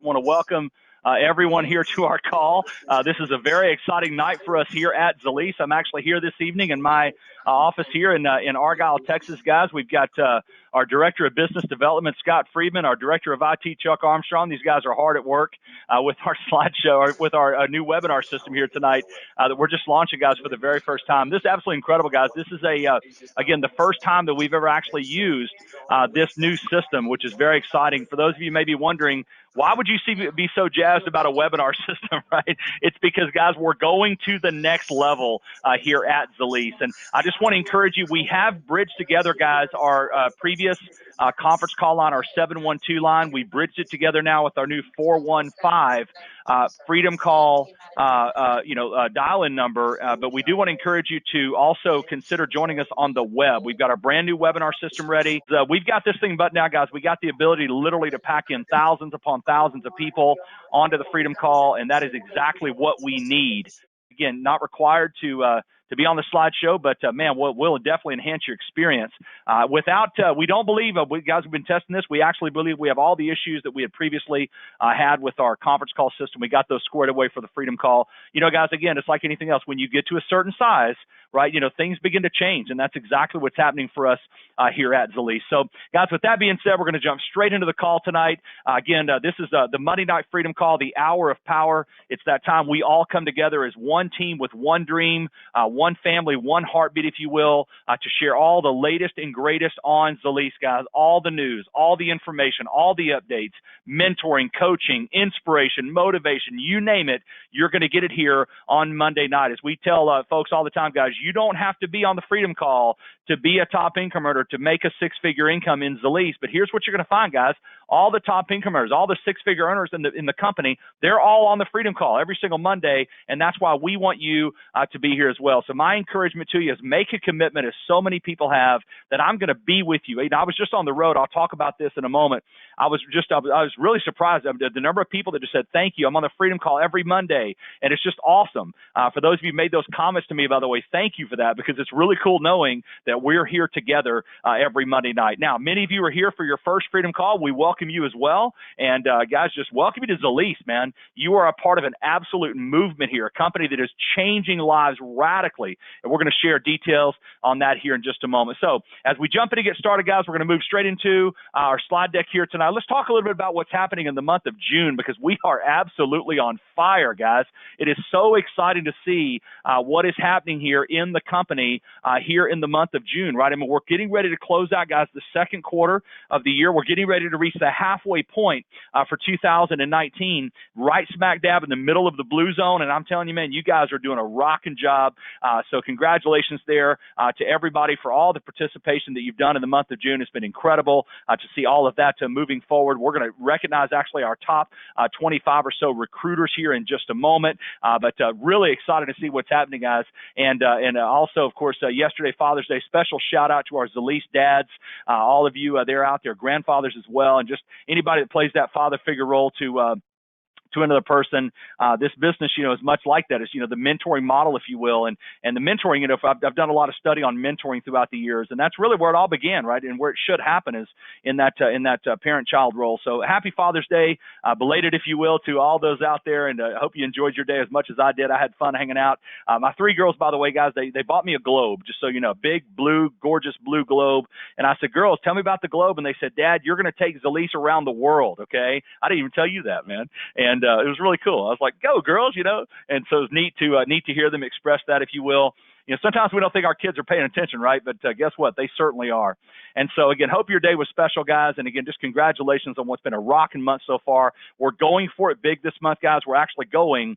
want to welcome everyone here to our call. This is a very exciting night for us here at Zalease. I'm actually here this evening in my office here in Argyle, Texas, guys. We've got our Director of Business Development, Scott Friedman, our Director of IT, Chuck Armstrong. These guys are hard at work with our slideshow, or with our new webinar system here tonight that we're just launching, guys, for the very first time. This is absolutely incredible, guys. This is again, the first time that we've ever actually used this new system, which is very exciting. For those of you maybe wondering, why would you be so jazzed about a webinar system, right? It's because, guys, we're going to the next level here at Zalease. And I just want to encourage you, we have bridged together, guys, our previous conference call line, our 712 line. We bridged it together now with our new 415 Freedom Call dial-in number. But we do want to encourage you to also consider joining us on the web. We've got our brand new webinar system ready. We've got this thing buttoned now, guys. We got the ability literally to pack in thousands upon thousands of people onto the Freedom Call, and that is exactly what we need. Again, not required to be on the slideshow, but man, we'll definitely enhance your experience. We don't believe, we guys have been testing this, we actually believe we have all the issues that we had previously had with our conference call system. We got those squared away for the Freedom Call. You know, guys, again, it's like anything else. When you get to a certain size, right, you know, things begin to change, and that's exactly what's happening for us here at Zalease. So, guys, with that being said, we're going to jump straight into the call tonight. Again, this is the Monday Night Freedom Call, the hour of power. It's that time we all come together as one team with one dream, one family, one heartbeat, if you will, to share all the latest and greatest on Zalease, guys, all the news, all the information, all the updates, mentoring, coaching, inspiration, motivation, you name it, you're going to get it here on Monday night. As we tell folks all the time, guys, you don't have to be on the Freedom Call to be a top income earner, to make a six-figure income in Zalease. But here's what you're going to find, guys. All the top income earners, all the six-figure earners in the company, they're all on the Freedom Call every single Monday, and that's why we want you to be here as well. So my encouragement to you is make a commitment, as so many people have, that I'm going to be with you. I was just on the road. I'll talk about this in a moment. I was really surprised at the number of people that just said, thank you. I'm on the Freedom Call every Monday, and it's just awesome. For those of you who made those comments to me, by the way, thank you for that, because it's really cool knowing that we're here together every Monday night. Now, many of you are here for your first Freedom Call. We welcome you as well. And guys, just welcome you to Zalease, man. You are a part of an absolute movement here, a company that is changing lives radically. And we're going to share details on that here in just a moment. So as we jump in to get started, guys, we're going to move straight into our slide deck here tonight. Let's talk a little bit about what's happening in the month of June, because we are absolutely on fire, guys. It is so exciting to see what is happening here in the company here in the month of June, right? I mean, we're getting ready to close out, guys, the second quarter of the year. We're getting ready to reach the halfway point for 2019, right smack dab in the middle of the blue zone. And I'm telling you, man, you guys are doing a rocking job. So congratulations there to everybody for all the participation that you've done in the month of June. It's been incredible to see all of that moving forward. We're going to recognize actually our top 25 or so recruiters here in just a moment, but really excited to see what's happening, guys. And also, of course, yesterday, Father's Day, special shout out to our Zalease dads, all of you they're out there, grandfathers as well, and just anybody that plays that father figure role to another person. This business, is much like that. It's, the mentoring model, if you will. And the mentoring, I've done a lot of study on mentoring throughout the years, and that's really where it all began, right? And where it should happen is in that parent-child role. So happy Father's Day, belated, if you will, to all those out there. And I hope you enjoyed your day as much as I did. I had fun hanging out. My three girls, by the way, guys, they bought me a globe, just so you know, big blue, gorgeous blue globe. And I said, girls, tell me about the globe. And they said, Dad, you're going to take Zalease around the world. Okay. I didn't even tell you that, man. And it was really cool. I was like, go girls, and so it was neat to hear them express that, if you will. Sometimes we don't think our kids are paying attention, right? But guess what? They certainly are. And so, again, hope your day was special, guys. And, again, just congratulations on what's been a rocking month so far. We're going for it big this month, guys. We're actually going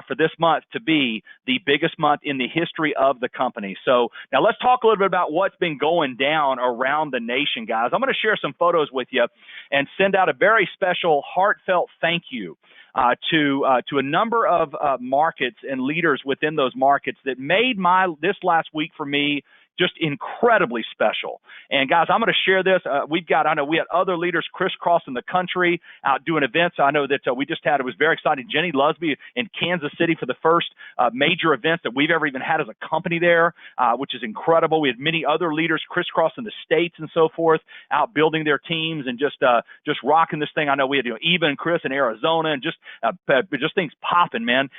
for this month to be the biggest month in the history of the company. So now let's talk a little bit about what's been going down around the nation, guys. I'm going to share some photos with you and send out a very special, heartfelt thank you to a number of markets and leaders within those markets that made this last week for me just incredibly special. And guys, I'm going to share this. I know we had other leaders crisscrossing the country out doing events. I know that we just had, it was very exciting, Jenny Lusby in Kansas City for the first major event that we've ever even had as a company there, which is incredible. We had many other leaders crisscrossing the states and so forth, out building their teams and just rocking this thing. I know we had Eva and Chris in Arizona, and just things popping, man.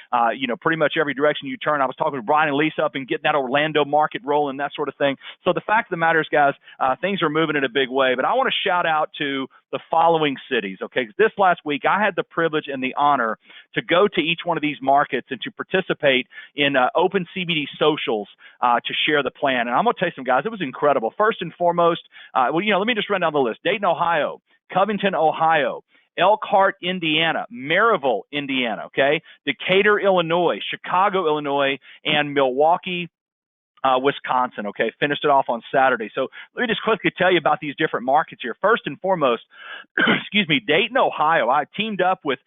Pretty much every direction you turn. I was talking to Brian and Lisa up and getting that Orlando market rolling, that sort of thing. So the fact of the matter is, guys, things are moving in a big way. But I want to shout out to the following cities, okay? 'Cause this last week, I had the privilege and the honor to go to each one of these markets and to participate in open CBD socials to share the plan. And I'm going to tell you some, guys, it was incredible. First and foremost, let me just run down the list. Dayton, Ohio, Covington, Ohio, Elkhart, Indiana, Maryville, Indiana, okay, Decatur, Illinois, Chicago, Illinois, and Milwaukee, Wisconsin, okay, finished it off on Saturday. So let me just quickly tell you about these different markets here. First and foremost, excuse me, Dayton, Ohio. I teamed up with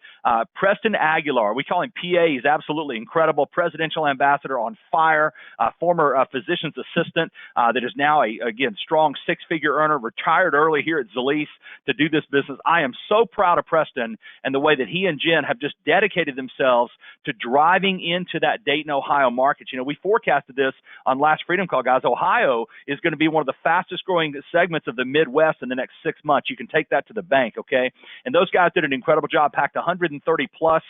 Preston Aguilar. We call him PA. He's absolutely incredible. Presidential ambassador on fire, former physician's assistant that is now again, strong six-figure earner, retired early here at Zalees to do this business. I am so proud of Preston and the way that he and Jen have just dedicated themselves to driving into that Dayton, Ohio market. We forecasted this on last Freedom Call, guys. Ohio is going to be one of the fastest growing segments of the Midwest in the next 6 months. You can take that to the bank, okay? And those guys did an incredible job, packed 130 plus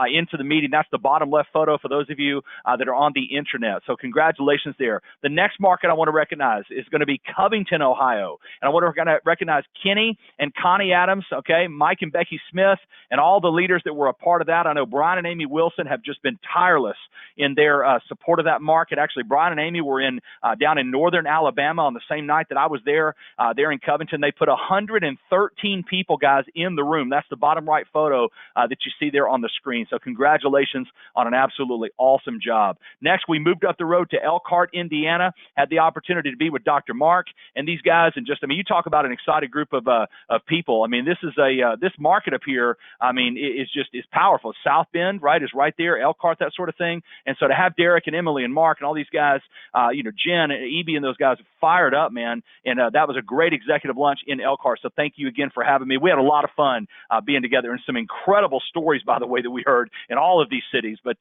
into the meeting. That's the bottom left photo for those of you that are on the internet. So congratulations there. The next market I want to recognize is going to be Covington, Ohio. And I want to recognize Kenny and Connie Adams, okay, Mike and Becky Smith, and all the leaders that were a part of that. I know Brian and Amy Wilson have just been tireless in their support of that market. Actually, Brian and Amy were down in northern Alabama on the same night that I was there. There in Covington, they put 113 people, guys, in the room. That's the bottom right photo that you see there on the screen. So congratulations on an absolutely awesome job. Next, we moved up the road to Elkhart, Indiana. Had the opportunity to be with Dr. Mark and these guys, and you talk about an excited group of people. This is this market up here. Is powerful. South Bend, right, is right there. Elkhart, that sort of thing. And so to have Derek and Emily and Mark and all these guys, Jen and Eby and those guys fired up, man. And that was a great executive lunch in Elkhart. So thank you again for having me. We had a lot of fun being together, and some incredible stories, by the way, that we heard in all of these cities, but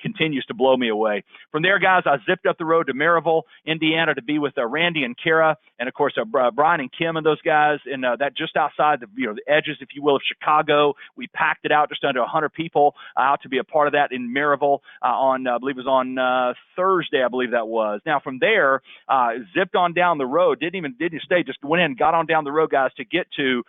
continues to blow me away. From there, guys, I zipped up the road to Maryville, Indiana, to be with Randy and Kara, and of course, Brian and Kim and those guys, and that just outside the edges, if you will, of Chicago. We packed it out, just under 100 people out to be a part of that in Maryville on, I believe it was on Thursday, I believe that was. Now from there, zipped on down the road, didn't stay, just went in, got on down the road, guys, to get to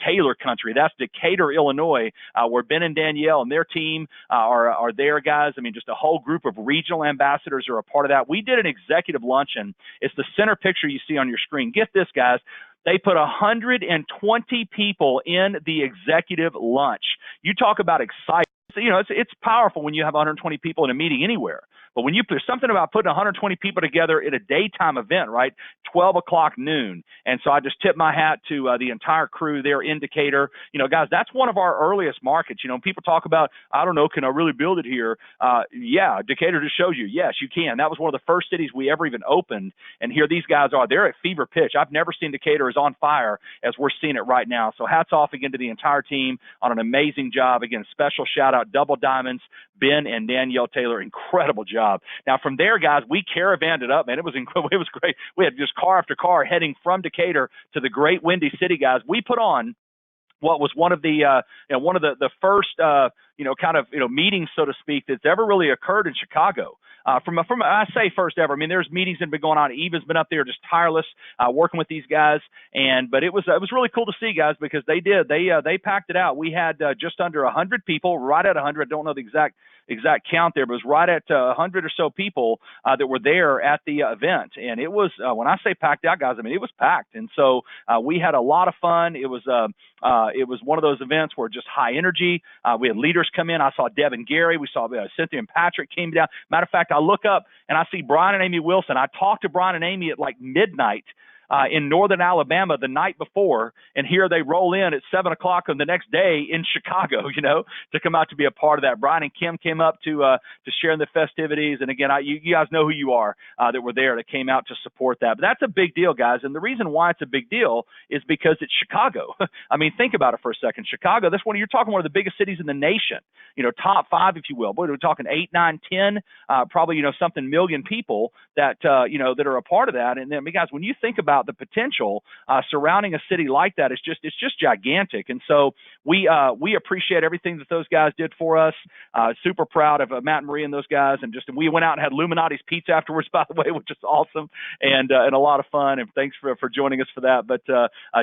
Taylor country. That's Decatur, Illinois, where Ben and Danielle and their team are there, guys. Just a whole group of regional ambassadors are a part of that. We did an executive luncheon. It's the center picture you see on your screen. Get this, guys. They put 120 people in the executive lunch. You talk about excitement. It's powerful when you have 120 people in a meeting anywhere. But when there's something about putting 120 people together at a daytime event, right? 12 o'clock noon. And so I just tip my hat to the entire crew there in Decatur. Guys, that's one of our earliest markets. People talk about, I don't know, can I really build it here? Yeah, Decatur just shows you, yes, you can. That was one of the first cities we ever even opened. And here these guys are. They're at fever pitch. I've never seen Decatur as on fire as we're seeing it right now. So hats off again to the entire team on an amazing job. Again, special shout out, double diamonds, Ben and Danielle Taylor, incredible job. Now from there, guys, we caravanned it up, man. It was incredible. It was great. We had just car after car heading from Decatur to the great Windy City, guys. We put on what was one of the first meetings, so to speak, that's ever really occurred in Chicago. From I say first ever. There's meetings that have been going on. Eva's been up there just tireless working with these guys, but it was really cool to see, guys, because they packed it out. We had just under 100 people, right at 100. I don't know the exact count there, but it was right at 100 or so people that were there at the event. And it was, when I say packed out, guys, it was packed. And so we had a lot of fun. It was one of those events where just high energy. We had leaders come in. I saw Deb and Gary. We saw Cynthia and Patrick came down. Matter of fact, I look up and I see Brian and Amy Wilson. I talked to Brian and Amy at like midnight in northern Alabama the night before, and here they roll in at 7 o'clock on the next day in Chicago, to come out to be a part of that. Brian and Kim came up to share in the festivities, and again, you guys know who you are that were there, that came out to support that. But that's a big deal, guys, and the reason why it's a big deal is because it's Chicago. I mean, think about it for a second. Chicago, you're talking one of the biggest cities in the nation, top 5, if you will. Boy, we're talking 8, 9, 10, probably, something million people that, that are a part of that. And then, guys, when you think about the potential surrounding a city like that, it's just gigantic. And so we appreciate everything that those guys did for us. Super proud of Matt and Marie and those guys. And we went out and had Illuminati's pizza afterwards, by the way, which is awesome and a lot of fun. And thanks for joining us for that. But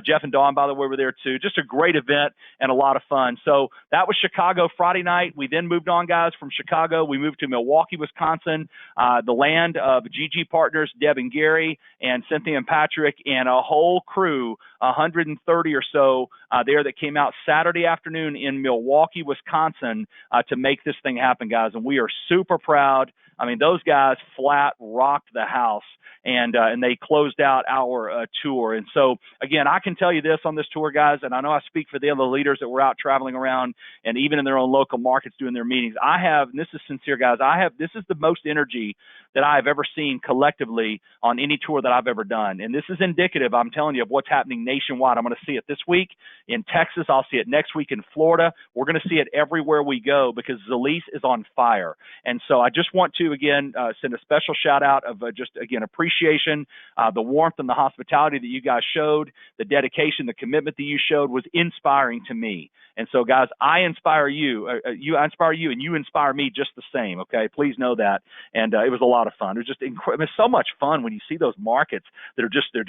Jeff and Dawn, by the way, were there too. Just a great event and a lot of fun. So that was Chicago Friday night. We then moved on, guys, from Chicago. We moved to Milwaukee, Wisconsin, the land of GG Partners, Deb and Gary, and Cynthia and Patrick, and a whole crew, 130 or so there, that came out Saturday afternoon in Milwaukee, Wisconsin, to make this thing happen, guys. And we are super proud. I mean, those guys flat rocked the house, and they closed out our tour. And so, again, I can tell you this on this tour, guys, and I know I speak for the other leaders that were out traveling around and even in their own local markets doing their meetings. And this is sincere, guys, this is the most energy that I have ever seen collectively on any tour that I've ever done. And this is indicative, I'm telling you, of what's happening nationwide. I'm going to see it this week in Texas. I'll see it next week in Florida. We're going to see it everywhere we go because Zalise is on fire. And so I just want to, again, send a special shout out of appreciation, the warmth and the hospitality that you guys showed, the dedication, the commitment that you showed was inspiring to me. And so, guys, I inspire you, and you inspire me just the same. Okay, please know that. And it was a lot of fun. It was just incredible. It's so much fun when you see those markets that are they're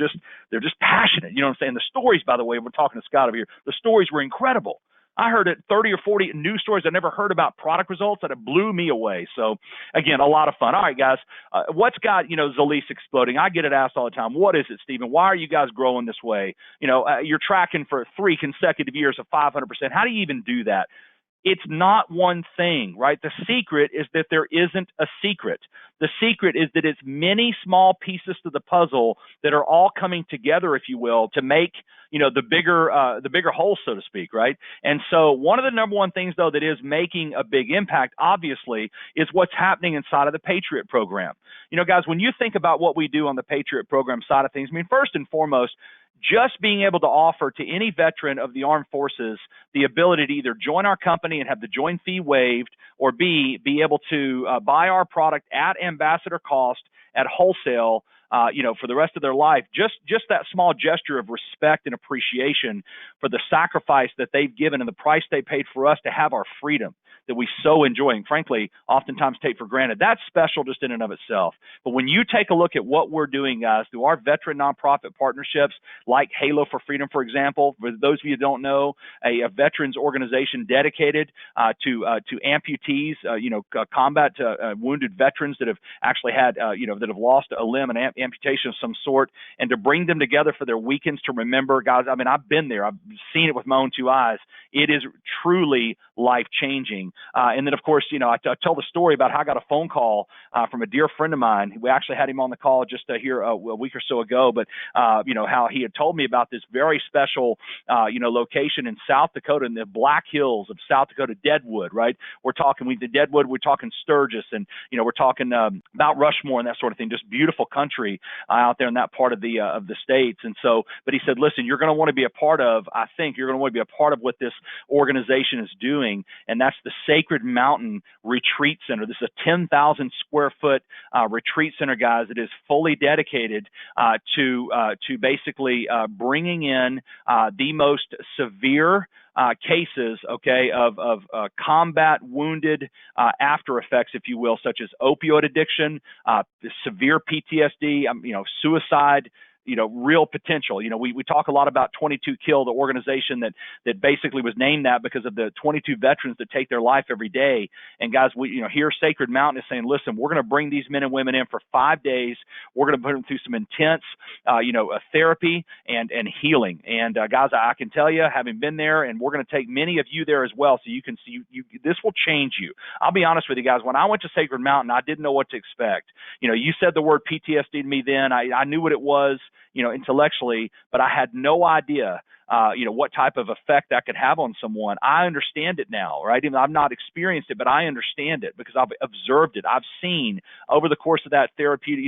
just passionate. You know what I'm saying? The stories, by the way, we're talking to Scott over here. The stories were incredible. I heard 30 or 40 news stories I never heard about product results that it blew me away. So, again, a lot of fun. All right, guys, what's got, Zalise exploding? I get it asked all the time. What is it, Stephen? Why are you guys growing this way? You're tracking for 3 consecutive years of 500%. How do you even do that? It's not one thing, right? The secret is that there isn't a secret. The secret is that it's many small pieces to the puzzle that are all coming together, if you will, to make, the bigger whole, so to speak, right? And so one of the number one things, though, that is making a big impact, obviously, is what's happening inside of the Patriot program. Guys, when you think about what we do on the Patriot program side of things, I mean, first and foremost, just being able to offer to any veteran of the armed forces the ability to either join our company and have the join fee waived, or B, be able to buy our product at ambassador cost at wholesale, for the rest of their life. Just that small gesture of respect and appreciation for the sacrifice that they've given and the price they paid for us to have our freedom that we so enjoy and, frankly, oftentimes take for granted. That's special just in and of itself. But when you take a look at what we're doing, guys, through our veteran nonprofit partnerships like Halo for Freedom, for example, for those of you who don't know, a veterans organization dedicated to amputees, combat wounded veterans that have actually had, that have lost a limb, an amputation of some sort, and to bring them together for their weekends to remember, guys. I mean, I've been there. I've seen it with my own 2 eyes. It is truly life-changing. And then, of course, I tell the story about how I got a phone call from a dear friend of mine. We actually had him on the call just here a week or so ago, but, how he had told me about this very special, location in South Dakota, in the Black Hills of South Dakota, Deadwood, right? We're talking Sturgis, and, we're talking Mount Rushmore and that sort of thing, just beautiful country out there in that part of the states. And so, but he said, listen, you're going to want to be a part of what this organization is doing, and that's the Sacred Mountain Retreat Center. This is a 10,000 square foot retreat center, guys. It is fully dedicated to basically bringing in the most severe cases, of combat wounded after effects, if you will, such as opioid addiction, severe PTSD, suicide, real potential. We talk a lot about 22 Kill, the organization that basically was named that because of the 22 veterans that take their life every day. And guys, here Sacred Mountain is saying, listen, we're going to bring these men and women in for 5 days. We're going to put them through some intense, therapy and healing. And guys, I can tell you, having been there, and we're going to take many of you there as well, so you can see this will change you. I'll be honest with you guys. When I went to Sacred Mountain, I didn't know what to expect. You said the word PTSD to me then. I knew what it was. intellectually, but I had no idea what type of effect that could have on someone. I understand it now, right? Even I've not experienced it, but I understand it because I've observed it. I've seen over the course of that therapeutic,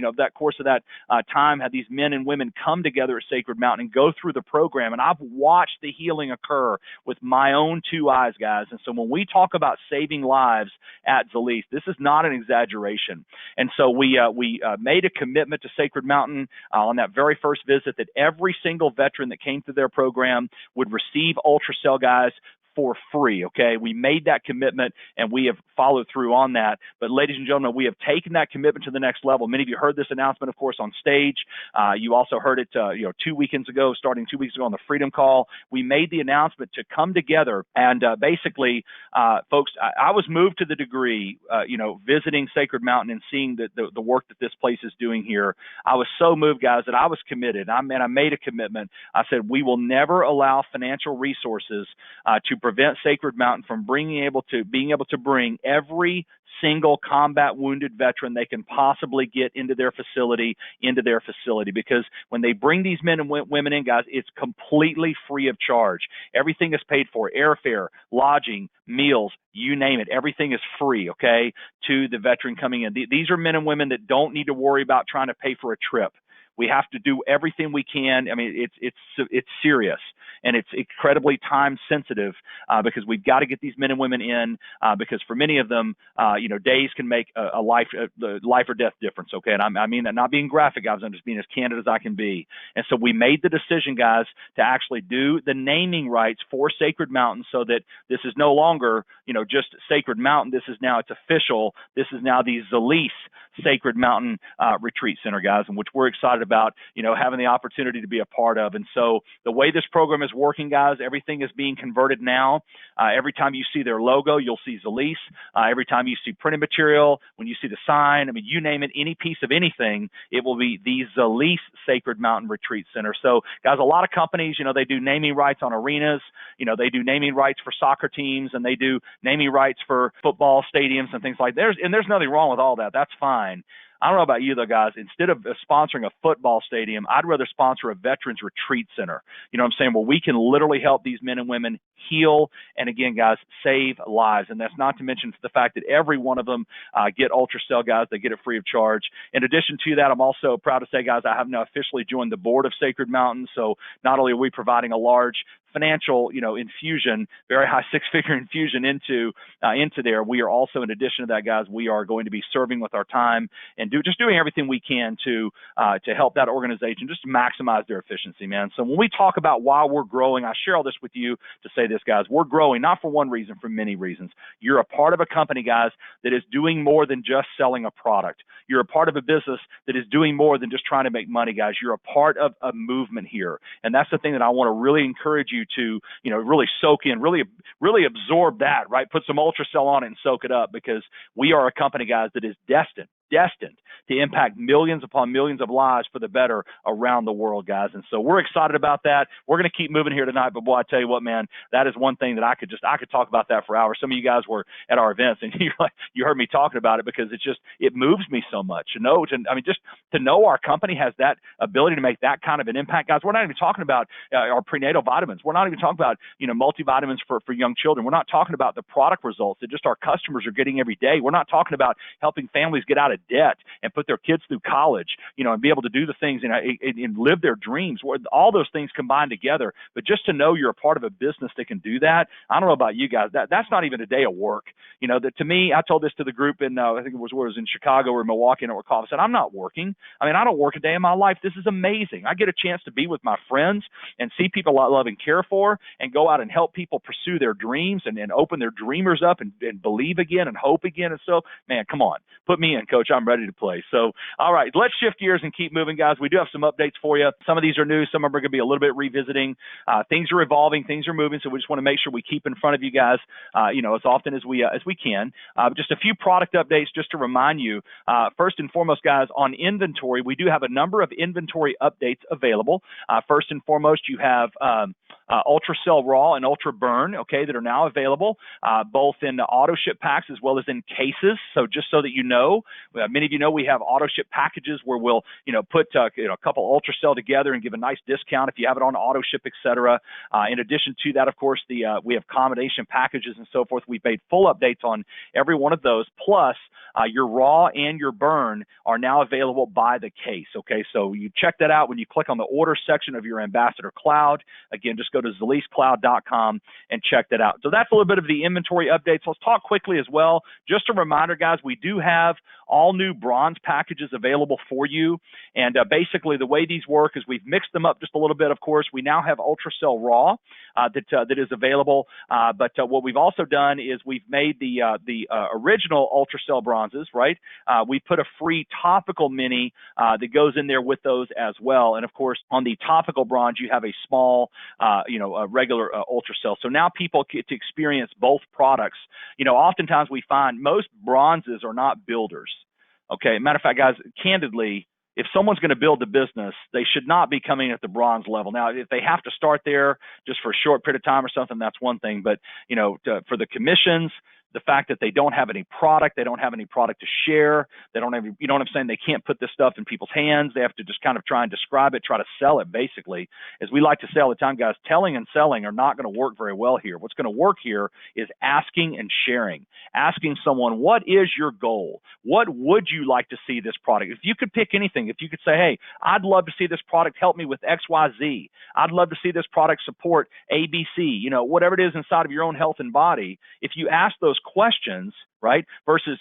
time, how these men and women come together at Sacred Mountain and go through the program. And I've watched the healing occur with my own two eyes, guys. And so when we talk about saving lives at Zalise, this is not an exaggeration. And so we made a commitment to Sacred Mountain on that very first visit that every single veteran that came through their program would receive Ultracell, guys, for free. Okay, we made that commitment and we have followed through on that. But ladies and gentlemen, we have taken that commitment to the next level. Many of you heard this announcement, of course, on stage. You also heard it, 2 weekends ago, starting 2 weeks ago on the Freedom Call. We made the announcement to come together and basically, folks, I was moved to the degree, visiting Sacred Mountain and seeing the work that this place is doing here. I was so moved, guys, that I was committed. I made a commitment. I said, we will never allow financial resources to prevent Sacred Mountain from being able to bring every single combat wounded veteran they can possibly get into their facility, because when they bring these men and women in, guys, it's completely free of charge. Everything is paid for: airfare, lodging, meals, you name it. Everything is free, okay, to the veteran coming in. These are men and women that don't need to worry about trying to pay for a trip. We have to do everything we can. I mean, it's serious, and it's incredibly time sensitive because we've got to get these men and women in because for many of them, days can make a life or death difference. Okay, and I mean that not being graphic, guys. I'm just being as candid as I can be. And so we made the decision, guys, to actually do the naming rights for Sacred Mountain, so that this is no longer just Sacred Mountain. This is now, it's official. This is now the Zalise Sacred Mountain Retreat Center, guys, and which we're excited about, having the opportunity to be a part of. And so the way this program is working, guys, everything is being converted now. Every time you see their logo, you'll see Zalise. Every time you see printed material, when you see the sign, I mean, you name it, any piece of anything, it will be the Zalise Sacred Mountain Retreat Center. So, guys, a lot of companies, they do naming rights on arenas. They do naming rights for soccer teams, and they do naming rights for football stadiums and things like that. There's nothing wrong with all that. That's fine. I don't know about you, though, guys. Instead of sponsoring a football stadium, I'd rather sponsor a veterans retreat center. You know what I'm saying? Where we can literally help these men and women heal and, again, guys, save lives. And that's not to mention the fact that every one of them get Ultracell, guys. They get it free of charge. In addition to that, I'm also proud to say, guys, I have now officially joined the board of Sacred Mountain. So not only are we providing a large financial, infusion, very high six-figure infusion into there, we are also, in addition to that, guys, we are going to be serving with our time and doing everything we can to help that organization just maximize their efficiency, man. So when we talk about why we're growing, I share all this with you to say this, guys. We're growing not for one reason, for many reasons. You're a part of a company, guys, that is doing more than just selling a product. You're a part of a business that is doing more than just trying to make money, guys. You're a part of a movement here, and that's the thing that I want to really encourage you to, really soak in, really absorb that, right? Put some Ultracell on it and soak it up, because we are a company, guys, that is destined to impact millions upon millions of lives for the better around the world, guys. And so we're excited about that. We're going to keep moving here tonight, but boy, I tell you what, man, that is one thing that I could talk about that for hours. Some of you guys were at our events and you heard me talking about it, because it moves me so much, just to know our company has that ability to make that kind of an impact, guys. We're not even talking about our prenatal vitamins. We're not even talking about, multivitamins for young children. We're not talking about the product results that just our customers are getting every day. We're not talking about helping families get out of debt and put their kids through college, and be able to do the things and live their dreams. All those things combined together. But just to know you're a part of a business that can do that, I don't know about you guys, that's not even a day of work. That to me, I told this to the group in I think it was in Chicago or Milwaukee, or I said, I'm not working. I mean, I don't work a day in my life. This is amazing. I get a chance to be with my friends and see people I love and care for, and go out and help people pursue their dreams and open their dreamers up and believe again and hope again. And so, man, come on, put me in, coach. I'm ready to play. So, all right, let's shift gears and keep moving, guys. We do have some updates for you. Some of these are new. Some of them are going to be a little bit revisiting. Things are evolving. Things are moving. So we just want to make sure we keep in front of you guys, as often as we can. Just a few product updates just to remind you. First and foremost, guys, on inventory, we do have a number of inventory updates available. First and foremost, you have Ultracell Raw and Ultra Burn, okay, that are now available, both in auto ship packs as well as in cases. So just so that you know, Many of you know we have auto ship packages where we'll, put a couple UltraCell together and give a nice discount if you have it on auto ship, etc. In addition to that, of course, we have combination packages and so forth. We've made full updates on every one of those. Plus, your raw and your burn are now available by the case. Okay, so you check that out when you click on the order section of your Ambassador Cloud. Again, just go to ZaleesCloud.com and check that out. So that's a little bit of the inventory updates. Let's talk quickly as well. Just a reminder, guys, we do have all new bronze packages available for you. And basically, the way these work is we've mixed them up just a little bit. Of course, we now have UltraCell Raw that is available. But what we've also done is we've made the original UltraCell bronzes, right? We put a free topical mini that goes in there with those as well. And of course, on the topical bronze, you have a small, a regular UltraCell. So now people get to experience both products. Oftentimes we find most bronzes are not builders. Okay, matter of fact, guys, candidly, if someone's going to build the business, they should not be coming at the bronze level. Now, if they have to start there just for a short period of time or something, that's one thing. But, for the commissions, the fact that they don't have any product, they don't have any product to share, they don't have, you know what I'm saying? They can't put this stuff in people's hands. They have to just kind of try and describe it, try to sell it, basically. As we like to say all the time, guys, telling and selling are not going to work very well here. What's going to work here is asking and sharing, asking someone, what is your goal? What would you like to see this product? If you could pick anything, if you could say, hey, I'd love to see this product help me with XYZ. I'd love to see this product support ABC, whatever it is inside of your own health and body. If you ask those questions, right, versus,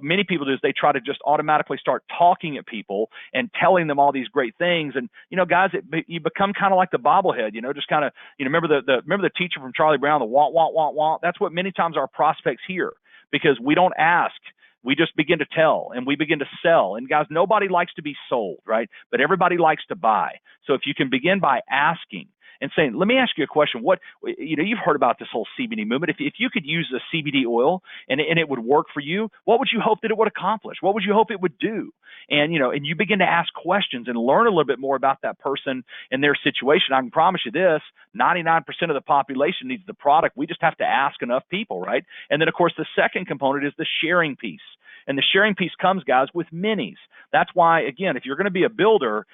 many people do is they try to just automatically start talking at people and telling them all these great things. And, guys, you become kind of like the bobblehead, just kind of, remember the teacher from Charlie Brown, the want, want, want, want. That's what many times our prospects hear, because we don't ask. We just begin to tell and we begin to sell. And guys, nobody likes to be sold, right? But everybody likes to buy. So if you can begin by asking and saying, let me ask you a question. What, you've heard about this whole CBD movement. If you could use a CBD oil and it would work for you, what would you hope that it would accomplish? What would you hope it would do? And, and you begin to ask questions and learn a little bit more about that person and their situation. I can promise you this, 99% of the population needs the product. We just have to ask enough people, right? And then, of course, the second component is the sharing piece. And the sharing piece comes, guys, with minis. That's why, again, if you're going to be a builder,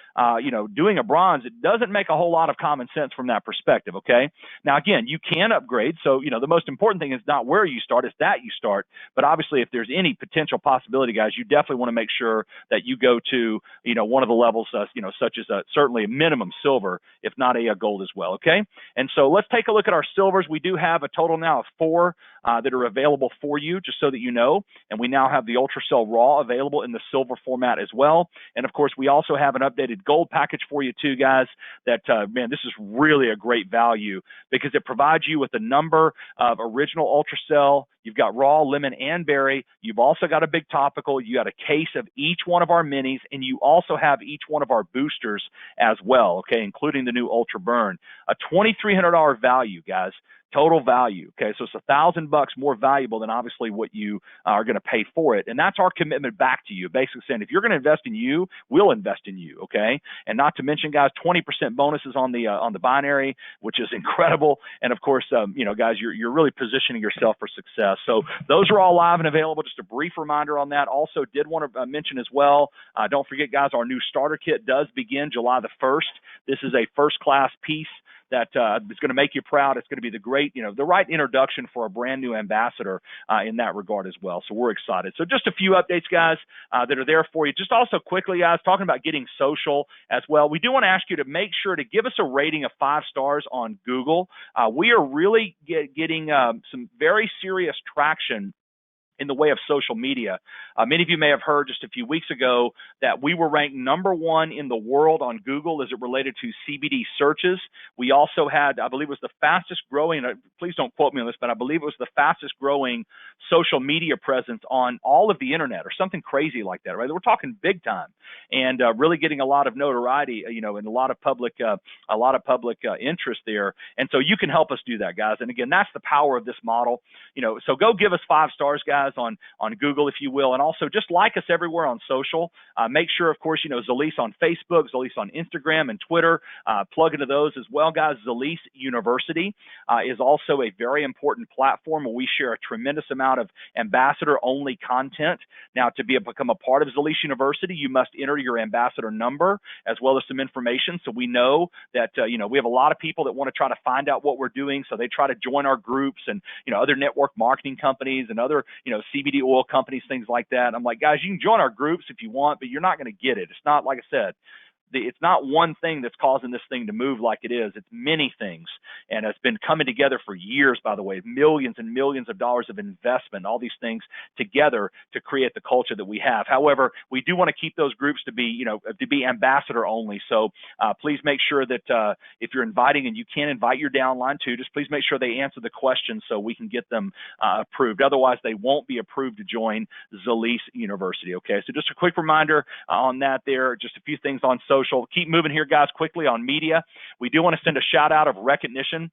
doing a bronze, it doesn't make a whole lot of common sense from that perspective, okay? Now, again, you can upgrade. So, the most important thing is not where you start, it's that you start. But obviously, if there's any potential possibility, guys, you definitely want to make sure that you go to, one of the levels, such as certainly a minimum silver, if not a gold as well, okay? And so let's take a look at our silvers. We do have a total now of 4 that are available for you, just so that you know. And we now have the UltraCell Raw available in the silver format as well. And of course, we also have an updated gold package for you too, guys, that, man, this is really a great value because it provides you with a number of original UltraCell. You've got raw, lemon, and berry. You've also got a big topical. You got a case of each one of our minis, and you also have each one of our boosters as well, okay, including the new Ultra Burn. A $2,300 value, guys. Total value. Okay, so it's $1,000 more valuable than obviously what you are going to pay for it, and that's our commitment back to you. Basically saying, if you're going to invest in you, we'll invest in you. Okay, and not to mention, guys, 20% bonuses on the binary, which is incredible. And of course, guys, you're really positioning yourself for success. So those are all live and available. Just a brief reminder on that. Also, did want to mention as well. Don't forget, guys, our new starter kit does begin July the 1st. This is a first-class piece that is going to make you proud. It's going to be the right introduction for a brand new ambassador in that regard as well. So we're excited. So just a few updates, guys, that are there for you. Just also quickly, guys, talking about getting social as well. We do want to ask you to make sure to give us a rating of 5 stars on Google. We are really getting some very serious traction in the way of social media. Many of you may have heard just a few weeks ago that we were ranked #1 in the world on Google as it related to CBD searches. We also had, I believe it was the fastest growing, please don't quote me on this, but I believe it was the fastest growing social media presence on all of the internet or something crazy like that, right? We're talking big time and really getting a lot of notoriety, and a lot of public interest there. And so you can help us do that, guys. And again, that's the power of this model. So go give us 5 stars, guys. guys on Google, if you will, and also just like us everywhere on social. Make sure, of course, Zalise on Facebook, Zalise on Instagram and Twitter. Plug into those as well, guys. Zalise University is also a very important platform where we share a tremendous amount of ambassador-only content. Now, to become a part of Zalise University, you must enter your ambassador number as well as some information, so we know that we have a lot of people that want to try to find out what we're doing, so they try to join our groups and other network marketing companies and other CBD oil companies, things like that. I'm like, guys, you can join our groups if you want, but you're not going to get it. It's not, like I said, it's not one thing that's causing this thing to move like it is. It's many things, and it's been coming together for years, by the way, millions and millions of dollars of investment, all these things together to create the culture that we have. However, we do want to keep those groups to be ambassador only. So please make sure that if you're inviting, and you can invite your downline too, just please make sure they answer the questions so we can get them approved. Otherwise, they won't be approved to join Zalise University. Okay, so just a quick reminder on that there, just a few things on social. Keep moving here, guys, quickly on media. We do want to send a shout out of recognition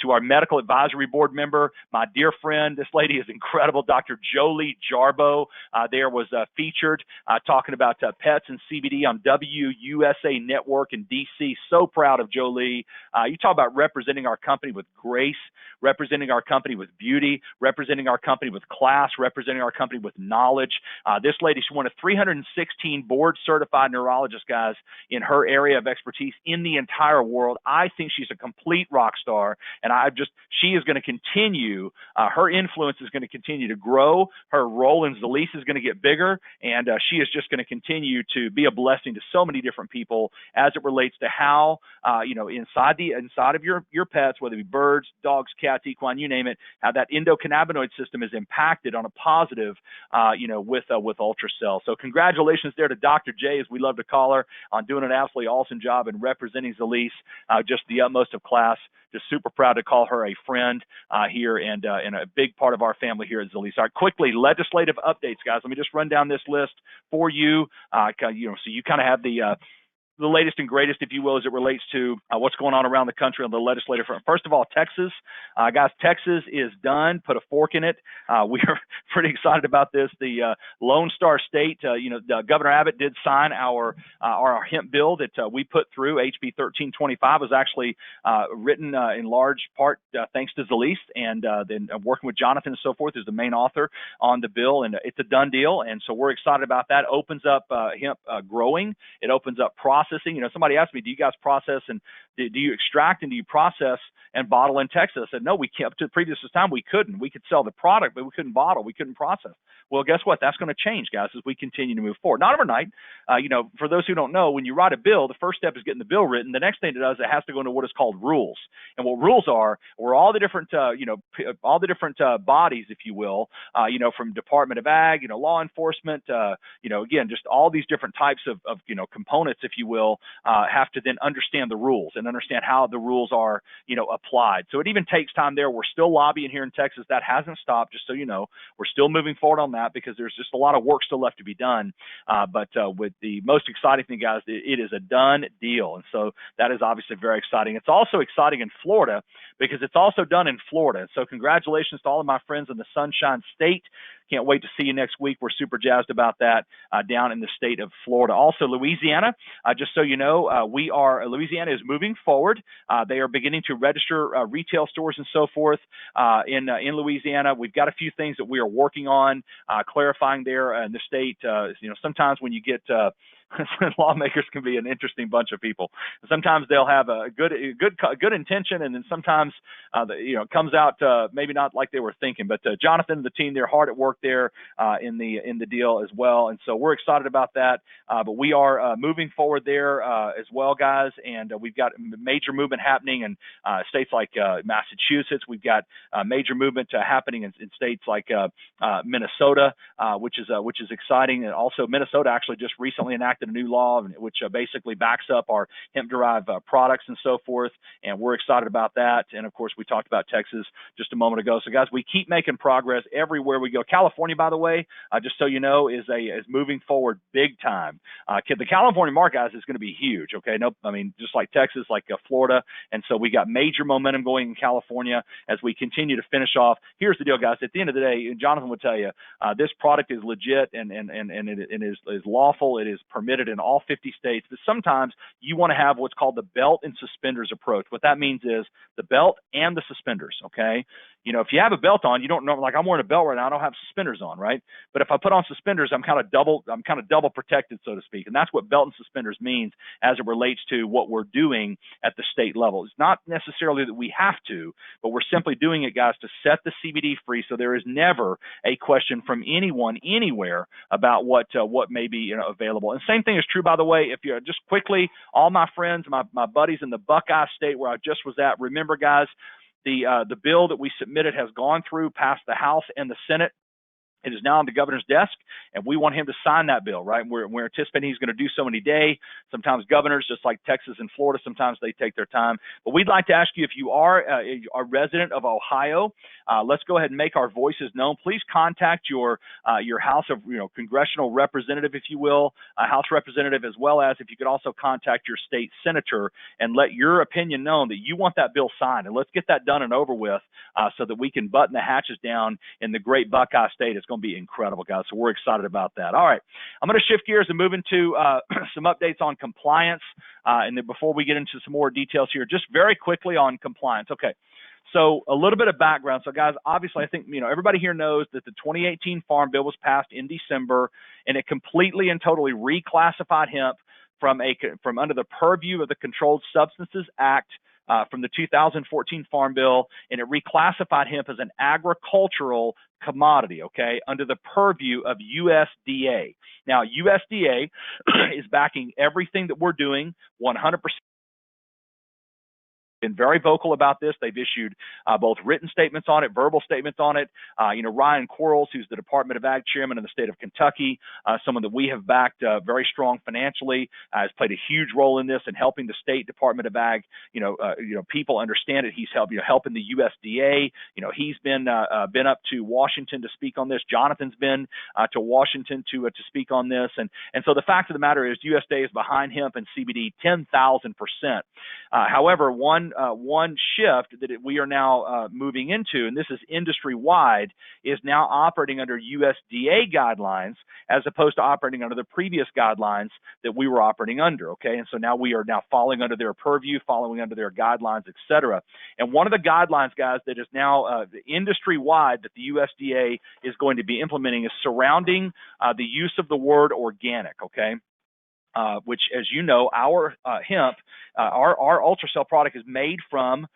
to our medical advisory board member, my dear friend. This lady is incredible, Dr. Jolie Jarbo. There was featured talking about pets and CBD on WUSA Network in DC. So proud of Jolie. You talk about representing our company with grace, representing our company with beauty, representing our company with class, representing our company with knowledge. This lady, she's one of 316 board certified neurologists, guys, in her area of expertise in the entire world. I think she's a complete rock star, and she is going to continue, her influence is going to continue to grow. Her role in Zalise is going to get bigger, and she is just going to continue to be a blessing to so many different people as it relates to how, inside of your pets, whether it be birds, dogs, cats, equine, you name it, how that endocannabinoid system is impacted on a positive, with Ultracell. So congratulations there to Dr. J, as we love to call her, on doing an absolutely awesome job in representing Zalise, just the utmost of class. Just super proud to call her a friend here and a big part of our family here at Zalise. All right, quickly, legislative updates, guys. Let me just run down this list for you, so you kind of have the latest and greatest, if you will, as it relates to what's going on around the country on the legislative front. First of all, Texas. Guys, Texas is done. Put a fork in it. We are pretty excited about this. The Lone Star State, Governor Abbott did sign our hemp bill that we put through. HB 1325 was actually written in large part thanks to Zalise, and then working with Jonathan and so forth, who's the main author on the bill, and it's a done deal. And so we're excited about that. Opens up hemp growing. It opens up processing. Somebody asked me, do you guys process and do you extract and do you process and bottle in Texas? I said, no, we can't. Up to the previous time, we couldn't. We could sell the product, but we couldn't bottle. We couldn't process. Well, guess what? That's going to change, guys, as we continue to move forward. Not overnight. For those who don't know, when you write a bill, the first step is getting the bill written. The next thing it does, it has to go into what is called rules. And what rules are all the different, bodies, if you will, from Department of Ag, law enforcement, again, just all these different types of components, if you will, have to then understand the rules and understand how the rules are, applied. So it even takes time there. We're still lobbying here in Texas. That hasn't stopped, just so you know. We're still moving forward on that because there's just a lot of work still left to be done. But with the most exciting thing, guys, it is a done deal. And so that is obviously very exciting. It's also exciting in Florida because it's also done in Florida. So congratulations to all of my friends in the Sunshine State. Can't wait to see you next week. We're super jazzed about that down in the state of Florida. Also, Louisiana, just so you know, Louisiana is moving forward. They are beginning to register retail stores and so forth in Louisiana. We've got a few things that we are working on, clarifying there in the state. Sometimes when you get lawmakers can be an interesting bunch of people. Sometimes they'll have a good intention, and then sometimes it comes out maybe not like they were thinking. But Jonathan and the team, they're hard at work there in the deal as well, and so we're excited about that. But we are moving forward there as well, guys, and we've got major movement happening in states like Massachusetts. We've got major movement happening in states like Minnesota, which is exciting, and also Minnesota actually just recently enacted enacted a new law which basically backs up our hemp-derived products and so forth, and we're excited about that. And of course, we talked about Texas just a moment ago. So guys, we keep making progress everywhere we go. California, by the way, just so you know, is moving forward big time. The California market, guys, is going to be huge. Okay, I mean, just like Texas, like Florida, and so we got major momentum going in California as we continue to finish off. Here's the deal, guys. At the end of the day, Jonathan would tell you, this product is legit and it is lawful. It is permitted in all 50 states. But sometimes you want to have what's called the belt and suspenders approach. What that means is the belt and the suspenders. Okay, you know, if you have a belt on, you don't know, like I'm wearing a belt right now, I don't have suspenders on, right? But if I put on suspenders, I'm kind of double protected, so to speak. And that's what belt and suspenders means as it relates to what we're doing at the state level. It's not necessarily that we have to, but we're simply doing it, guys, to set the CBD free, so there is never a question from anyone anywhere about what may be available. And same thing is true, by the way, if you're just quickly, all my friends, my buddies in the Buckeye State where I just was at, remember, guys, the bill that we submitted has gone through past the House and the Senate. It is now on the governor's desk, and we want him to sign that bill, right? We're anticipating he's going to do so any day. Sometimes governors, just like Texas and Florida, sometimes they take their time. But we'd like to ask you, if you are a resident of Ohio, let's go ahead and make our voices known. Please contact your House of congressional representative, if you will, House representative, as well as if you could also contact your state senator and let your opinion known that you want that bill signed. And let's get that done and over with so that we can button the hatches down in the great Buckeye State. It's going to be incredible, guys. So we're excited about that. All right, I'm going to shift gears and move into some updates on compliance. And then before we get into some more details here, just very quickly on compliance. Okay, so a little bit of background. So guys, obviously, I think everybody here knows that the 2018 Farm Bill was passed in December, and it completely and totally reclassified hemp from under the purview of the Controlled Substances Act from the 2014 Farm Bill, and it reclassified hemp as an agricultural commodity, okay, under the purview of USDA. Now, USDA is backing everything that we're doing 100%. Been very vocal about this. They've issued both written statements on it, verbal statements on it. Ryan Quarles, who's the Department of Ag chairman in the state of Kentucky, someone that we have backed very strong financially, has played a huge role in this and helping the state Department of Ag, people understand it. He's helping the USDA. He's been up to Washington to speak on this. Jonathan's been to Washington to speak on this. And so the fact of the matter is USDA is behind hemp and CBD 10,000%. However, one shift that we are now moving into, and this is industry-wide, is now operating under USDA guidelines as opposed to operating under the previous guidelines that we were operating under, okay? And so now we are now falling under their purview, following under their guidelines, et cetera. And one of the guidelines, guys, that is now industry-wide that the USDA is going to be implementing is surrounding the use of the word organic, okay? Which, as you know, our hemp, our Ultracell product is made from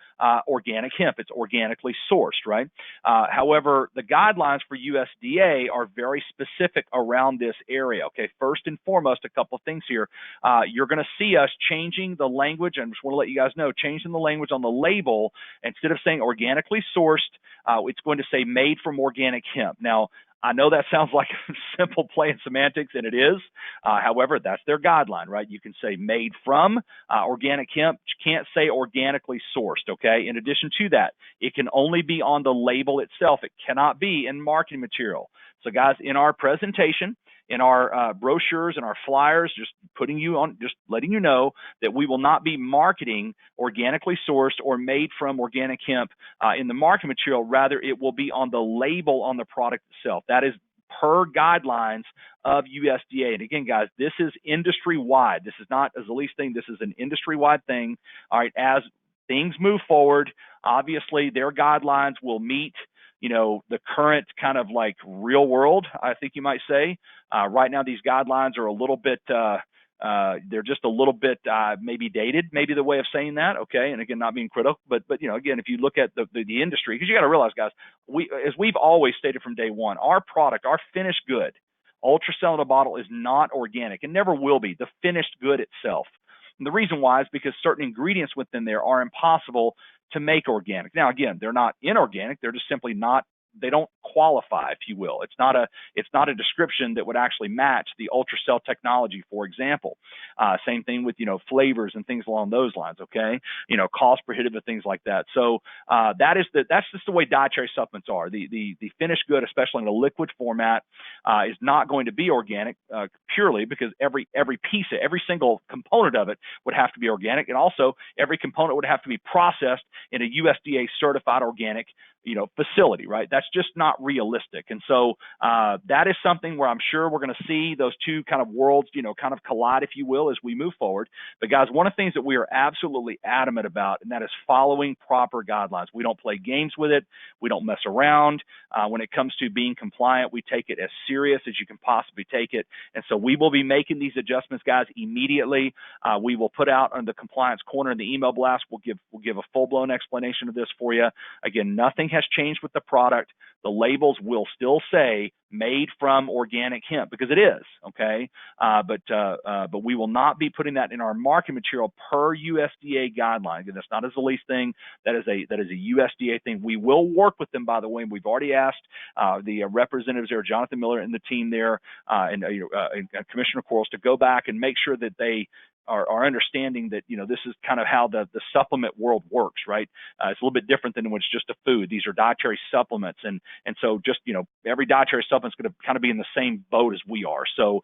organic hemp. It's organically sourced, right? However, the guidelines for USDA are very specific around this area, okay? First and foremost, a couple of things here. You're going to see us changing the language, and I just want to let you guys know, changing the language on the label. Instead of saying organically sourced, it's going to say made from organic hemp. Now, I know that sounds like a simple play in semantics, and it is. However, that's their guideline, right? You can say made from organic hemp. You can't say organically sourced, okay? In addition to that, it can only be on the label itself. It cannot be in marketing material. So, guys, in our presentation, in our brochures and our flyers, just letting you know that we will not be marketing organically sourced or made from organic hemp in the marketing material. Rather, it will be on the label on the product itself. That is per guidelines of USDA. And again, guys, this is industry-wide. This is not a Zalis thing. This is an industry-wide thing. All right, as things move forward, obviously their guidelines will meet the current kind of like real world, I think you might say. Right now, these guidelines are a little bit, they're just a little bit maybe dated, maybe the way of saying that, okay? And again, not being critical, but again, if you look at the industry, because you got to realize, guys, as we've always stated from day one, our product, our finished good, Ultracell in a bottle is not organic and never will be, the finished good itself. And the reason why is because certain ingredients within there are impossible to make organic. Now, again, they're not inorganic. They're just simply not, they don't qualify, if you will. It's not a description that would actually match the Ultracell technology, for example. Same thing with, flavors and things along those lines, okay? Cost prohibitive, things like that. So that's just the way dietary supplements are. The finished good, especially in a liquid format, is not going to be organic purely because every piece, every single component of it would have to be organic, and also every component would have to be processed in a USDA certified organic facility, right? That's just not realistic. And so that is something where I'm sure we're going to see those two kind of worlds, kind of collide, if you will, as we move forward. But guys, one of the things that we are absolutely adamant about, and that is following proper guidelines. We don't play games with it. We don't mess around. When it comes to being compliant, we take it as serious as you can possibly take it. And so we will be making these adjustments, guys, immediately. We will put out on the compliance corner in the email blast. We'll give a full-blown explanation of this for you. Again, nothing has changed with the product. The labels will still say made from organic hemp because it is, okay? But we will not be putting that in our marketing material per USDA guideline. Again, that's not a Zoelis thing. That is a USDA thing. We will work with them, by the way, and we've already asked the representatives there, Jonathan Miller and the team there, and Commissioner Quarles, to go back and make sure that they are understanding that this is kind of how the supplement world works, right? It's a little bit different than when it's just a food. These are dietary supplements, and so just every dietary supplement's going to kind of be in the same boat as we are. So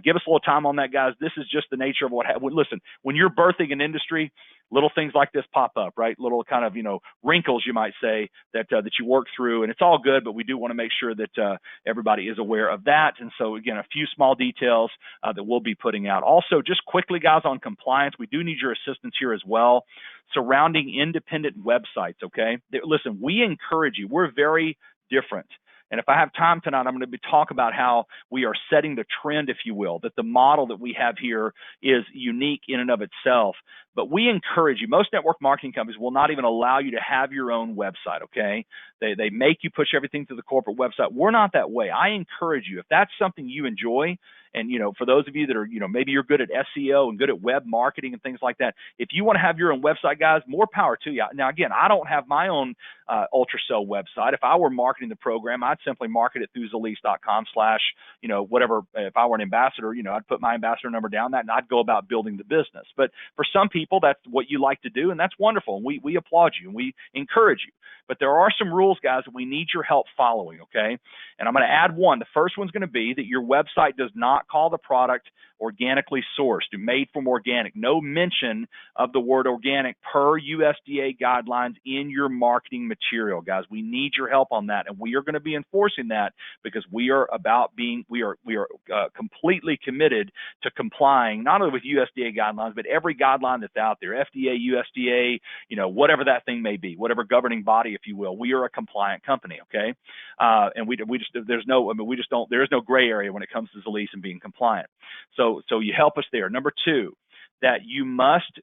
give us a little time on that, guys. This is just the nature of what happens. Listen, when you're birthing an industry, little things like this pop up, right? Little kind of wrinkles, you might say, that you work through, and it's all good. But we do want to make sure that everybody is aware of that. And so again, a few small details that we'll be putting out. Also, just quickly, guys, on compliance, we do need your assistance here as well surrounding independent websites, okay? Listen, we encourage you. We're very different. And if I have time tonight, I'm going to talk about how we are setting the trend, if you will, that the model that we have here is unique in and of itself. But we encourage you. Most network marketing companies will not even allow you to have your own website, okay? They make you push everything to the corporate website. We're not that way. I encourage you, if that's something you enjoy, and for those of you that are, maybe you're good at SEO and good at web marketing and things like that, if you want to have your own website, guys, more power to you. Now, again, I don't have my own Ultracell website. If I were marketing the program, I'd simply market it through Zoelis.com / whatever. If I were an ambassador, I'd put my ambassador number down that, and I'd go about building the business. But for some people, that's what you like to do, and that's wonderful. And we applaud you and we encourage you. But there are some rules, guys, that we need your help following, okay? And I'm going to add one. The first one's going to be that your website does not call the product organically sourced, made from organic. No mention of the word organic per USDA guidelines in your marketing material, guys. We need your help on that, and we are going to be enforcing that because we are completely committed to complying not only with USDA guidelines, but every guideline that's out there, FDA, USDA, whatever that thing may be, whatever governing body, if you will. We are a compliant company, okay? And there's no gray area when it comes to Zoelis and being compliant. So you help us there. Number two, that you must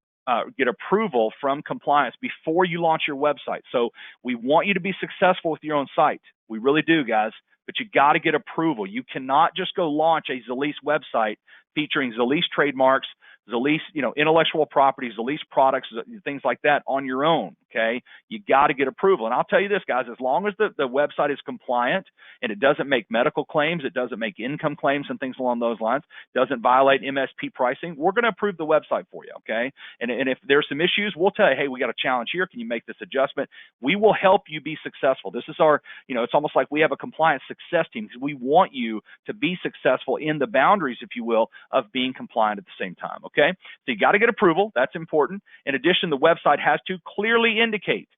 get approval from compliance before you launch your website. So we want you to be successful with your own site. We really do, guys. But you got to get approval. You cannot just go launch a Zoelis website featuring Zoelis trademarks, Zoelis, intellectual property, Zoelis products, things like that on your own, okay? You got to get approval. And I'll tell you this, guys, as long as the website is compliant and it doesn't make medical claims, it doesn't make income claims and things along those lines, doesn't violate MSP pricing, we're going to approve the website for you, okay? And if there's some issues, we'll tell you, hey, we got a challenge here. Can you make this adjustment? We will help you be successful. This is our, it's almost like we have a compliance success team because we want you to be successful in the boundaries, if you will, of being compliant at the same time, okay? So you got to get approval. That's important. In addition, the website has to clearly indicate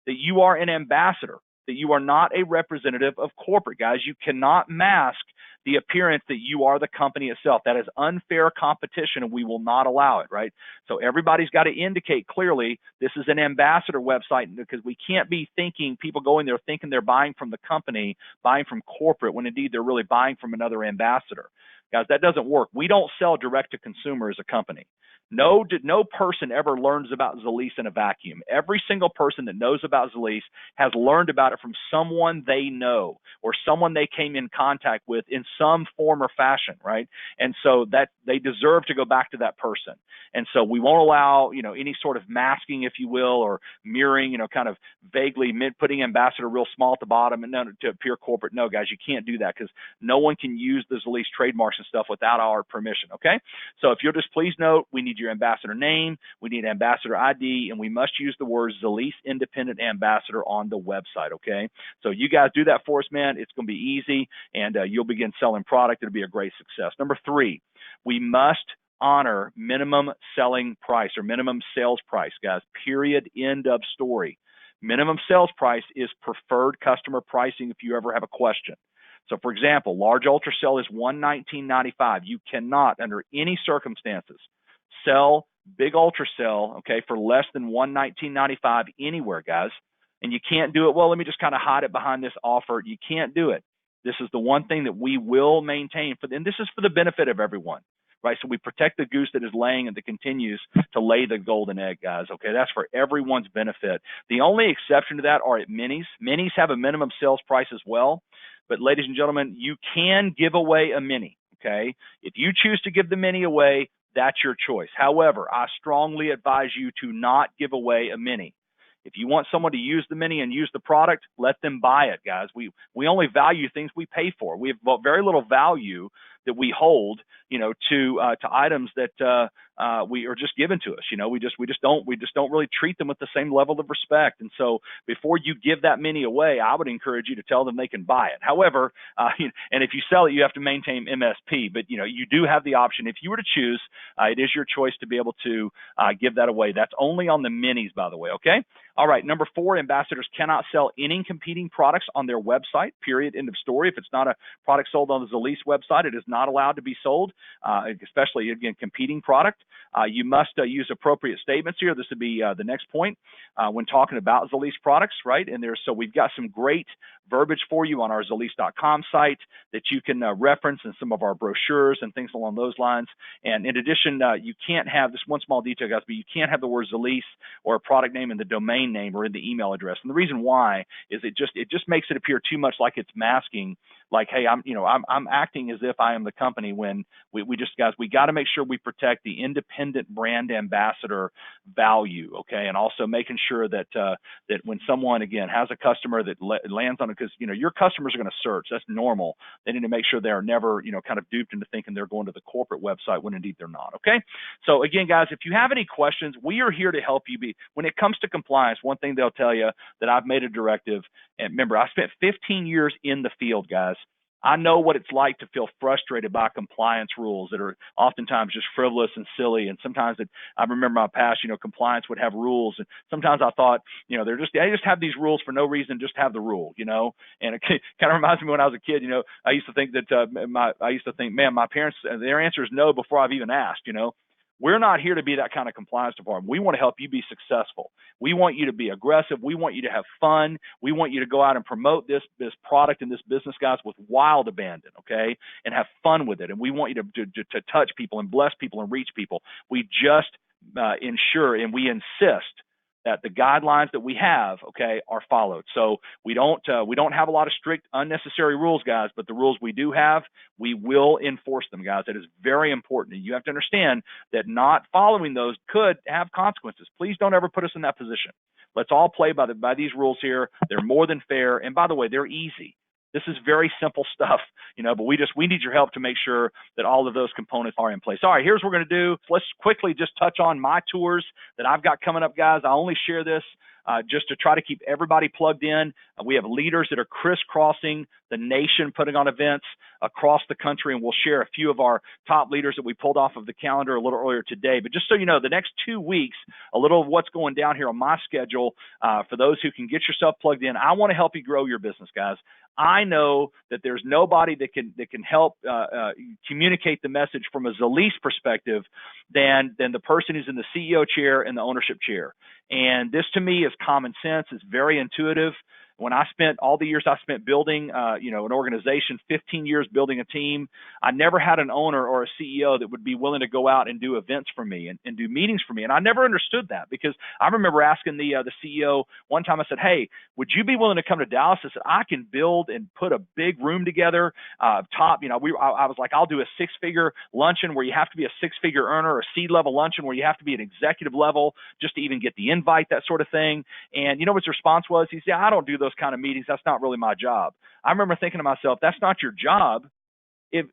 that you are an ambassador, that you are not a representative of corporate, guys. You cannot mask the appearance that you are the company itself. That is unfair competition, and we will not allow it, right? So everybody's got to indicate clearly this is an ambassador website, because we can't be people going there thinking they're buying from the company, buying from corporate, when indeed they're really buying from another ambassador. Guys, that doesn't work. We don't sell direct to consumer as a company. No person ever learns about Zalease in a vacuum. Every single person that knows about Zalease has learned about it from someone they know or someone they came in contact with in some form or fashion, right? And so that they deserve to go back to that person. And so we won't allow, any sort of masking, if you will, or mirroring, kind of vaguely putting ambassador real small at the bottom and then to appear corporate. No, guys, you can't do that because no one can use the Zalease trademarks and stuff without our permission, okay? So if you'll just please note, we need your ambassador name, we need ambassador ID, and we must use the words Zalease Independent Ambassador on the website, okay? So you guys do that for us, man. It's going to be easy, and you'll begin selling product. It'll be a great success. Number 3, we must honor minimum selling price or minimum sales price, guys, period, end of story. Minimum sales price is preferred customer pricing if you ever have a question. So, for example, large ultracell is $119.95. You cannot, under any circumstances, sell big ultracell, okay, for less than $119.95 anywhere, guys. And you can't do it, well, let me just kind of hide it behind this offer. You can't do it. This is the one thing that we will maintain, and this is for the benefit of everyone, right? So we protect the goose that is laying and that continues to lay the golden egg, guys, okay? That's for everyone's benefit. The only exception to that are at minis. Minis have a minimum sales price as well. But ladies and gentlemen, you can give away a mini, okay? If you choose to give the mini away, that's your choice. However, I strongly advise you to not give away a mini. If you want someone to use the mini and use the product, let them buy it, guys. We only value things we pay for. We have very little value that we hold, to items that we are just given to us. We just don't really treat them with the same level of respect. And so before you give that mini away, I would encourage you to tell them they can buy it. However, and if you sell it, you have to maintain MSP. But you do have the option. If you were to choose, it is your choice to be able to give that away. That's only on the minis, by the way. Okay. All right. Number 4, ambassadors cannot sell any competing products on their website. Period. End of story. If it's not a product sold on the Zalease website, it is not allowed to be sold, especially, again, competing product. You must use appropriate statements here. This would be the next point when talking about Zalease products, right? And so we've got some great verbiage for you on our Zalease.com site that you can reference in some of our brochures and things along those lines. And in addition, you can't have this one small detail, guys, but you can't have the word Zalease or a product name in the domain name or in the email address. And the reason why is it just makes it appear too much like it's masking, like, hey, I'm acting as if I am the company, when we got to make sure we protect the independent brand ambassador value, okay, and also making sure that that when someone, again, has a customer that lands on it, because your customers are going to search. That's normal. They need to make sure they're never kind of duped into thinking they're going to the corporate website when indeed they're not. Okay, so again, guys, if you have any questions, we are here to help you. When it comes to compliance, one thing they'll tell you that I've made a directive, and remember, I spent 15 years in the field, guys. I know what it's like to feel frustrated by compliance rules that are oftentimes just frivolous and silly. And sometimes I remember my past, compliance would have rules. And sometimes I thought, they just have these rules for no reason, just have the rule, And it kind of reminds me when I was a kid, I used to think that, man, my parents, their answer is no before I've even asked, We're not here to be that kind of compliance department. We want to help you be successful. We want you to be aggressive. We want you to have fun. We want you to go out and promote this product and this business, guys, with wild abandon, okay, and have fun with it. And we want you to touch people and bless people and reach people. We just ensure and we insist that the guidelines that we have, okay, are followed. So we don't have a lot of strict, unnecessary rules, guys, but the rules we do have, we will enforce them, guys. That is very important. And you have to understand that not following those could have consequences. Please don't ever put us in that position. Let's all play by these rules here. They're more than fair. And by the way, they're easy. This is very simple stuff, but we need your help to make sure that all of those components are in place. All right, here's what we're going to do. Let's quickly just touch on my tours that I've got coming up, guys. I only share this just to try to keep everybody plugged in. We have leaders that are crisscrossing the nation, putting on events across the country, and we'll share a few of our top leaders that we pulled off of the calendar a little earlier today. But just so you know, the next 2 weeks, a little of what's going down here on my schedule, for those who can get yourself plugged in, I want to help you grow your business, guys. I know that there's nobody that can help communicate the message from a Zalease perspective than the person who's in the CEO chair and the ownership chair. And this, to me, is common sense. It's very intuitive. when I spent all the years I spent building, an organization, 15 years building a team, I never had an owner or a CEO that would be willing to go out and do events for me and do meetings for me. And I never understood that, because I remember asking the CEO one time, I said, hey, would you be willing to come to Dallas? I said, I can build and put a big room together, top, I was like, I'll do a 6-figure luncheon where you have to be a 6-figure earner, or seed level luncheon where you have to be an executive level just to even get the invite, that sort of thing. And you know what his response was? He said, I don't do those kind of meetings. That's not really my job. I remember thinking to myself, that's not your job.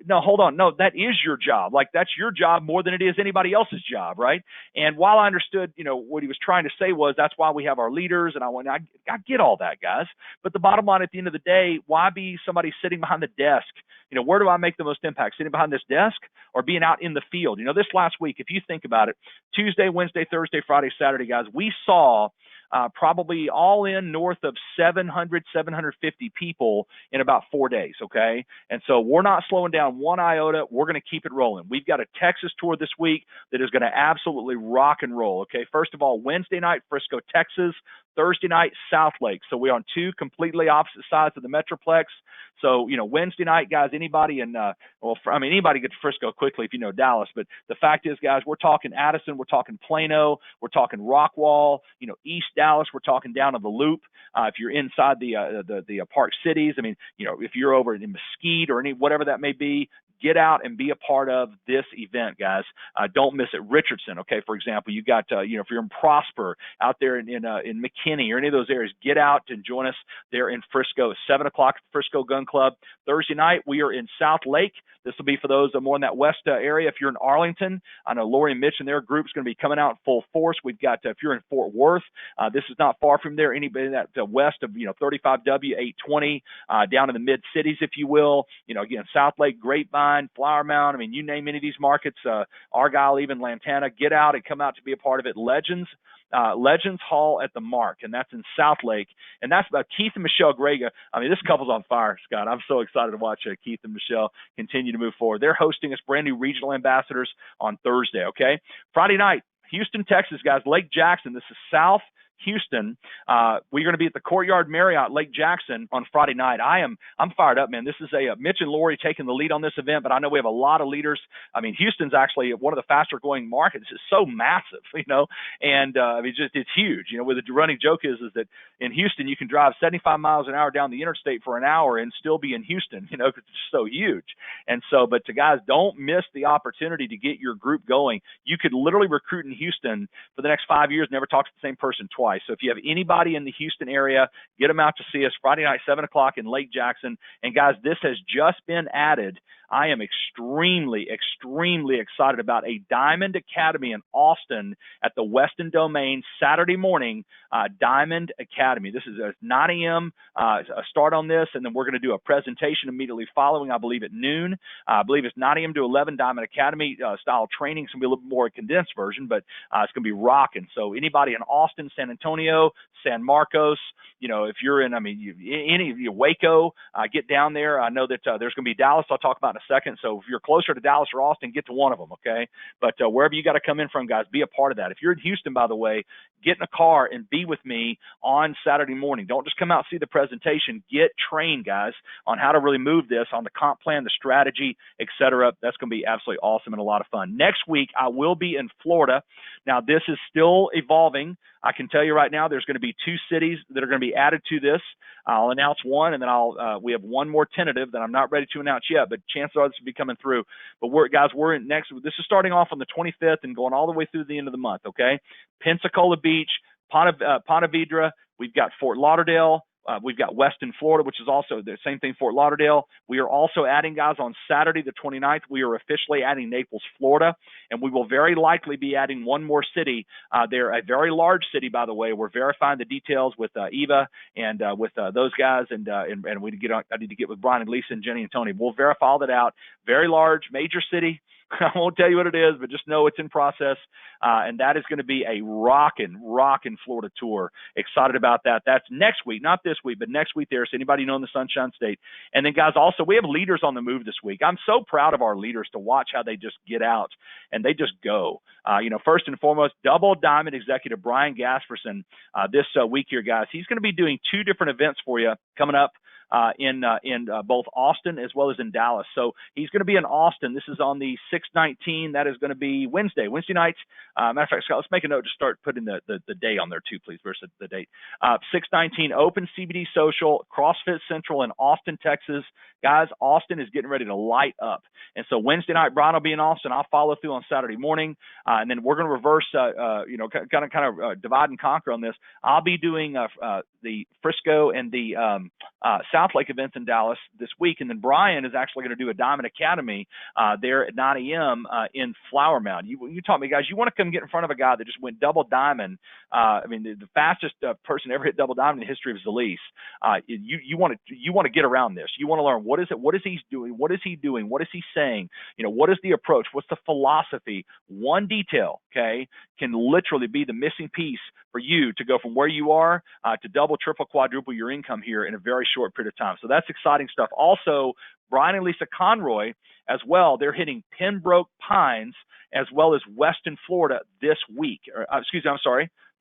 No, hold on. No, that is your job. Like, that's your job more than it is anybody else's job, right? And while I understood, what he was trying to say was that's why we have our leaders, and I get all that, guys. But the bottom line at the end of the day, why be somebody sitting behind the desk? Where do I make the most impact? Sitting behind this desk or being out in the field? This last week, if you think about it, Tuesday, Wednesday, Thursday, Friday, Saturday, guys, we saw probably all in north of 700, 750 people in about 4 days, okay? And so we're not slowing down one iota. We're going to keep it rolling. We've got a Texas tour this week that is going to absolutely rock and roll, okay? First of all, Wednesday night, Frisco, Texas. Thursday night, Southlake. So we're on two completely opposite sides of the Metroplex. So, Wednesday night, guys, anybody anybody get to Frisco quickly if you know Dallas. But the fact is, guys, we're talking Addison, we're talking Plano, we're talking Rockwall, East Dallas, we're talking down to the Loop. If you're inside the Park Cities, if you're over in Mesquite or whatever that may be, get out and be a part of this event, guys. Don't miss it. Richardson, okay, for example, you got, if you're in Prosper, out there in McKinney or any of those areas, get out and join us there in Frisco, 7 o'clock, Frisco Gun Club. Thursday night, we are in Southlake. This will be for those more in that west area. If you're in Arlington, I know Lori and Mitch and their group's going to be coming out in full force. We've got, if you're in Fort Worth, this is not far from there. Anybody that west of, 35W, 820, down in the mid-cities, if you will. Again, Southlake, Grapevine, Flower Mound. You name any of these markets, Argyle, even Lantana, get out and come out to be a part of it. Legends Hall at the Mark, and that's in Southlake. And that's about Keith and Michelle Grega. This couple's on fire, Scott. I'm so excited to watch Keith and Michelle continue to move forward. They're hosting us brand new regional ambassadors on Thursday, okay? Friday night, Houston, Texas, guys, Lake Jackson. This is South Houston. We're going to be at the Courtyard Marriott, Lake Jackson, on Friday night. I'm fired up, man. This is Mitch and Lori taking the lead on this event, but I know we have a lot of leaders. Houston's actually one of the faster growing markets. It's so massive, and it's huge. Where the running joke is that in Houston you can drive 75 miles an hour down the interstate for an hour and still be in Houston, because it's so huge. And so, but to guys, don't miss the opportunity to get your group going. You could literally recruit in Houston for the next 5 years, never talk to the same person twice. So if you have anybody in the Houston area, get them out to see us Friday night, 7 o'clock in Lake Jackson. And guys, this has just been added. I am extremely, extremely excited about a Diamond Academy in Austin at the Westin Domain Saturday morning. Diamond Academy. This is a 9 a.m. A start on this, and then we're going to do a presentation immediately following, I believe, at noon. I believe it's 9 a.m. to 11, Diamond Academy style training. It's going to be a little bit more a condensed version, but it's going to be rocking. So anybody in Austin, San Antonio, San Marcos, if you're in, Waco, get down there. I know that there's going to be Dallas I'll talk about in a second. So if you're closer to Dallas or Austin, get to one of them, okay? But wherever you got to come in from, guys, be a part of that. If you're in Houston, by the way, get in a car and be with me on Saturday morning. Don't just come out and see the presentation. Get trained, guys, on how to really move this, on the comp plan, the strategy, etc. That's going to be absolutely awesome and a lot of fun. Next week, I will be in Florida. Now, this is still evolving. I can tell you right now, there's going to be 2 cities that are going to be added to this. I'll announce one, and then we have one more tentative that I'm not ready to announce yet, but chances are this will be coming through. But we're in next. This is starting off on the 25th and going all the way through the end of the month. Okay, Pensacola Beach, Ponte Vedra. We've got Fort Lauderdale. We've got Weston, Florida, which is also the same thing, Fort Lauderdale. We are also adding, guys, on Saturday, the 29th, we are officially adding Naples, Florida, and we will very likely be adding one more city. They're a very large city, by the way. We're verifying the details with Eva and with those guys, and I need to get with Brian and Lisa and Jenny and Tony. We'll verify all that out. Very large, major city. I won't tell you what it is, but just know it's in process. And that is going to be a rockin' Florida tour. Excited about that. That's next week, not this week, but next week there. So anybody in the Sunshine State. And then, guys, also, we have leaders on the move this week. I'm so proud of our leaders to watch how they just get out and they just go. First and foremost, Double Diamond executive Brian Gasperson this week here, guys. He's going to be doing 2 different events for you coming up in both Austin as well as in Dallas. So he's going to be in Austin. This is on the 6/19. That is going to be Wednesday nights. Matter of fact, Scott, let's make a note to start putting the day on there too, please, versus the date. 6/19, Open CBD Social, CrossFit Central in Austin, Texas. Guys, Austin is getting ready to light up. And so Wednesday night, Brian will be in Austin. I'll follow through on Saturday morning. And then we're going to reverse, kind of divide and conquer on this. I'll be doing the Frisco and the South Lake events in Dallas this week. And then Brian is actually going to do a Diamond Academy there at 9 a.m. In Flower Mound. You taught me, guys, you want to come get in front of a guy that just went double diamond. The fastest person ever hit double diamond in the history of Zalise. You want to get around this. You want to learn what is it? What is he doing? What is he doing? What is he saying? What is the approach? What's the philosophy? One detail, okay, can literally be the missing piece for you to go from where you are to double, triple, quadruple your income here in a very short period of time. So that's exciting stuff. Also, Brian and Lisa Conroy as well, they're hitting Pembroke Pines as well as Weston, Florida this week.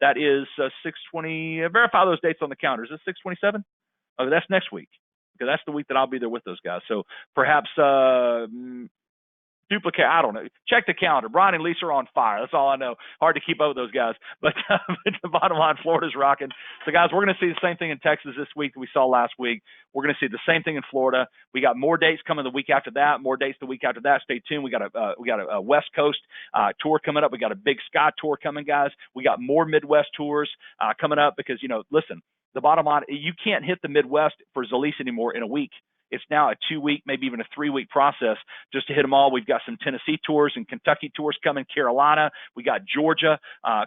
That is 6/20. Verify those dates on the calendar. Is it 6/27? Oh, that's next week. Because that's the week that I'll be there with those guys. So perhaps duplicate. I don't know. Check the calendar. Brian and Lisa are on fire. That's all I know. Hard to keep up with those guys. But the bottom line, Florida's rocking. So, guys, we're going to see the same thing in Texas this week that we saw last week. We're going to see the same thing in Florida. We got more dates coming the week after that, more dates the week after that. Stay tuned. We got a West Coast tour coming up. We got a Big Sky tour coming, guys. We got more Midwest tours coming up because, listen, the bottom line, you can't hit the Midwest for Zalise anymore in a week. It's now a 2-week, maybe even a 3-week process just to hit them all. We've got some Tennessee tours and Kentucky tours coming, Carolina. We got Georgia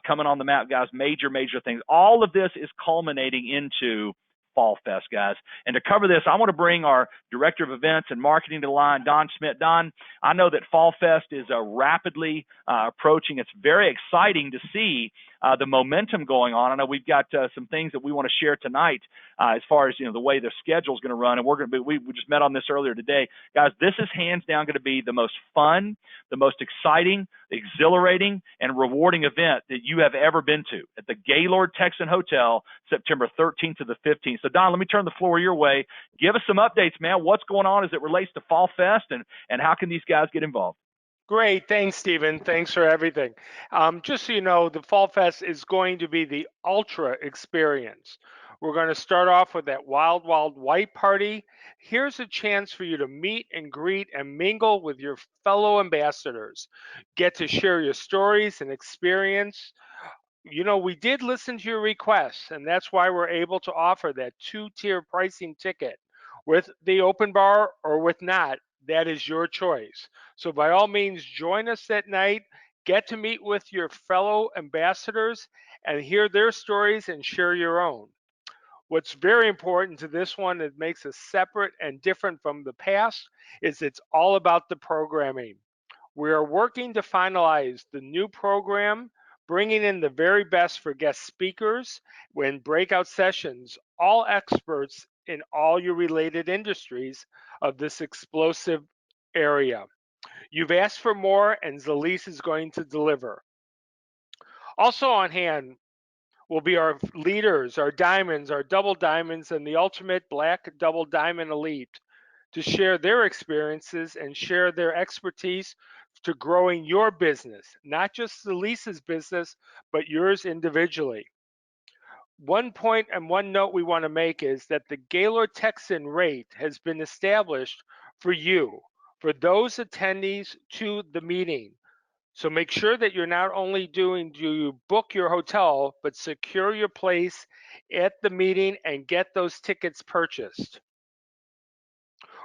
coming on the map, guys. Major things. All of this is culminating into Fall Fest, guys. And to cover this, I want to bring our Director of Events and Marketing to the line, Don Schmidt. Don, I know that Fall Fest is rapidly approaching. It's very exciting to see the momentum going on. I know we've got some things that we want to share tonight as far as the way the schedule is going to run, and we just met on this earlier today, guys. This is hands down going to be the most fun, the most exciting, exhilarating, and rewarding event that you have ever been to at the Gaylord Texan Hotel, September 13th to the 15th. So, Don, let me turn the floor your way. Give us some updates, man. What's going on as it relates to Fall Fest, and how can these guys get involved? Great. Thanks, Stephen. Thanks for everything. Just so you know, the Fall Fest is going to be the ultra experience. We're going to start off with that wild white party. Here's a chance for you to meet and greet and mingle with your fellow ambassadors. Get to share your stories and experience. We did listen to your requests, and that's why we're able to offer that 2-tier pricing ticket with the open bar or with not. That is your choice. So by all means, join us that night, get to meet with your fellow ambassadors and hear their stories and share your own. What's very important to this one that makes us separate and different from the past is it's all about the programming. We are working to finalize the new program, bringing in the very best for guest speakers when breakout sessions, all experts in all your related industries of this explosive area. You've asked for more, and Zalise is going to deliver. Also on hand will be our leaders, our diamonds, our double diamonds, and the ultimate black double diamond elite to share their experiences and share their expertise to growing your business, not just Zalise's business, but yours individually. One point and one note we want to make is that the Gaylord Texan rate has been established for you, for those attendees to the meeting. So make sure that you're not only do you book your hotel, but secure your place at the meeting and get those tickets purchased.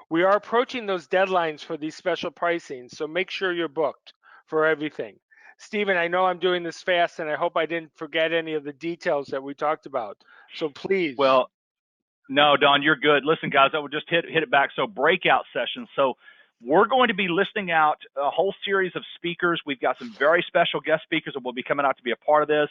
We are approaching those deadlines for these special pricings, so make sure you're booked for everything. Stephen, I know I'm doing this fast, and I hope I didn't forget any of the details that we talked about. So please. Well, no, Don, you're good. Listen, guys, I would just hit it back. So breakout sessions. So we're going to be listing out a whole series of speakers. We've got some very special guest speakers that will be coming out to be a part of this.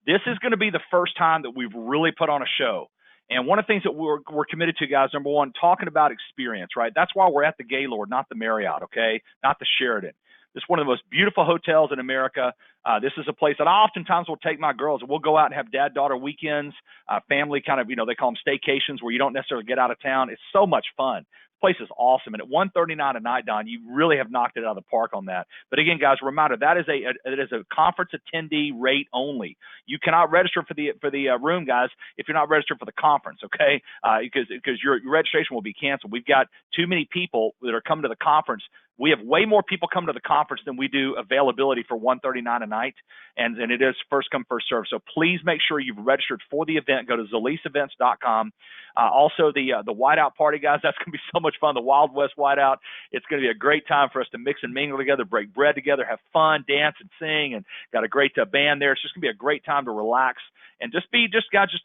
This is going to be the first time that we've really put on a show. And one of the things that we're committed to, guys, number one, talking about experience, right? That's why we're at the Gaylord, not the Marriott, okay? Not the Sheraton. This is one of the most beautiful hotels in America. This is a place that I oftentimes will take my girls, and we'll go out and have dad-daughter weekends, family kind of, they call them staycations, where you don't necessarily get out of town. It's so much fun. Place is awesome, and at $139 a night, Don, you really have knocked it out of the park on that. But again, guys, a reminder, that is a conference attendee rate only. You cannot register for the room, guys, if you're not registered for the conference, okay? Because your registration will be canceled. We've got too many people that are coming to the conference. We have way more people come to the conference than we do availability for $139 a night, and it is first come, first serve. So please make sure you've registered for the event. Go to ZalisEvents.com. Also, the Whiteout party, guys, that's going to be so much fun. The Wild West Whiteout. It's going to be a great time for us to mix and mingle together, break bread together, have fun, dance and sing, and got a great band there. It's just going to be a great time to relax and just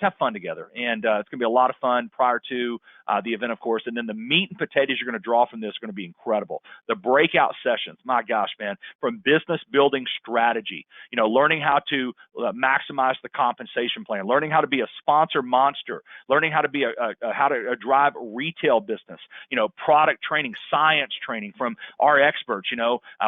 have fun together. And it's going to be a lot of fun prior to the event, of course. And then the meat and potatoes you're going to draw from this are going to be incredible. The breakout sessions, my gosh, man, from business building strategy, learning how to maximize the compensation plan, learning how to be a sponsor monster, learning how to be how to drive retail business, product training, science training from our experts.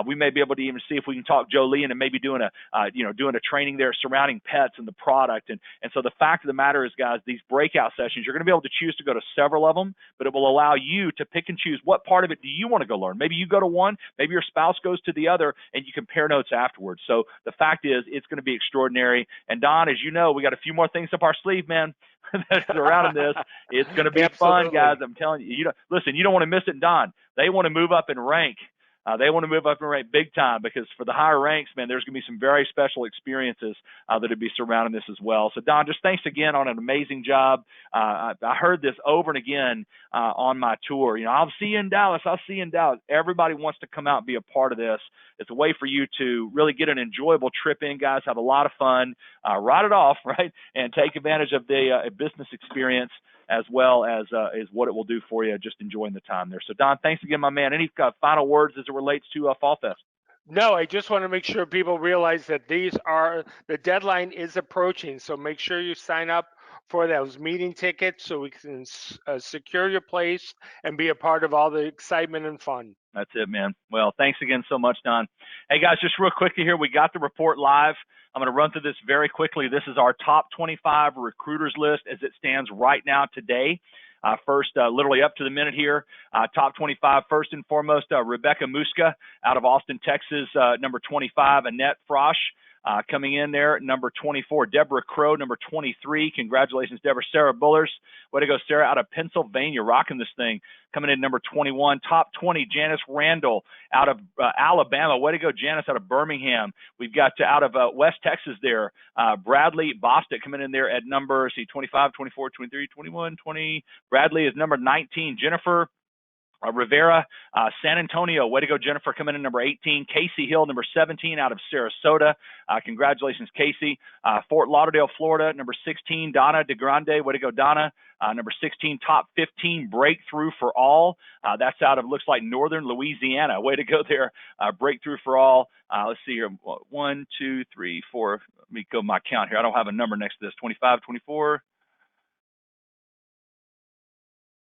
We may be able to even see if we can talk Jolene and maybe doing a training there surrounding pets and the product. And so the fact of the matter is, guys, these breakout sessions, you're going to be able to choose to go to several of them, but it will allow you to pick and choose what part of it do you want to go learn. Maybe you go to one, maybe your spouse goes to the other, and you compare notes afterwards. So the fact is, it's going to be extraordinary. And Don, as you know, we got a few more things up our sleeve, man. Surrounding this, it's going to be fun, guys. I'm telling you. Listen, you don't want to miss it, Don. They want to move up in rank. They want to move up and rank big time, because for the higher ranks, man, there's going to be some very special experiences that will be surrounding this as well. So, Don, just thanks again on an amazing job. I heard this over and again on my tour. I'll see you in Dallas. I'll see you in Dallas. Everybody wants to come out and be a part of this. It's a way for you to really get an enjoyable trip in, guys, have a lot of fun, ride it off, right, and take advantage of the business experience, as well as what it will do for you, just enjoying the time there. So, Don, thanks again, my man. Any final words as it relates to Fall Fest? No, I just want to make sure people realize that the deadline is approaching. So make sure you sign up for those meeting tickets so we can secure your place and be a part of all the excitement and fun. That's it, man. Well, thanks again so much, Don. Hey, guys, just real quickly here, we got the report live. I'm going to run through this very quickly. This is our top 25 recruiters list as it stands right now today. First, literally up to the minute here, top 25. First and foremost, Rebecca Muska out of Austin, Texas, number 25. Annette Frosch coming in there at number 24. Deborah Crow, number 23. Congratulations, Deborah. Sarah Bullers, way to go, Sarah, out of Pennsylvania, rocking this thing, coming in number 21. Top 20, Janice Randall out of Alabama. Way to go, Janice, out of Birmingham. We've got out of West Texas there, Bradley Bostic coming in there at number 25, 24, 23, 21, 20. Bradley is number 19. Jennifer Rivera, San Antonio, way to go, Jennifer, coming in number 18. Casey Hill, number 17, out of Sarasota. Congratulations, Casey. Fort Lauderdale, Florida, number 16, Donna DeGrande, way to go, Donna. Number 16, top 15, Breakthrough for All. That's out of, looks like, Northern Louisiana. Way to go there, Breakthrough for All. Let's see here, 1, 2, 3, 4. Let me go my count here. I don't have a number next to this. 25, 24.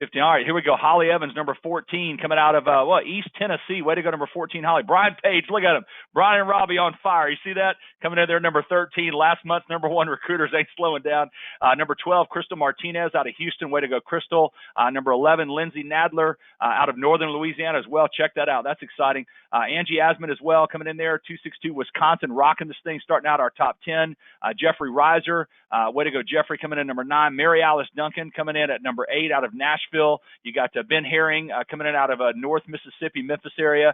15. All right, here we go. Holly Evans, number 14, coming out of East Tennessee. Way to go, number 14, Holly. Brian Page, look at him. Brian and Robbie on fire. You see that? Coming in there, number 13. Last month's number 1 recruiters ain't slowing down. Number 12, Crystal Martinez out of Houston. Way to go, Crystal. Number 11, Lindsay Nadler out of Northern Louisiana as well. Check that out. That's exciting. Angie Asman as well, coming in there. 262, Wisconsin, rocking this thing, starting out our top 10. Jeffrey Reiser, way to go, Jeffrey, coming in number 9. Mary Alice Duncan coming in at number 8 out of Nashville. You got Ben Herring coming in out of North Mississippi, Memphis area.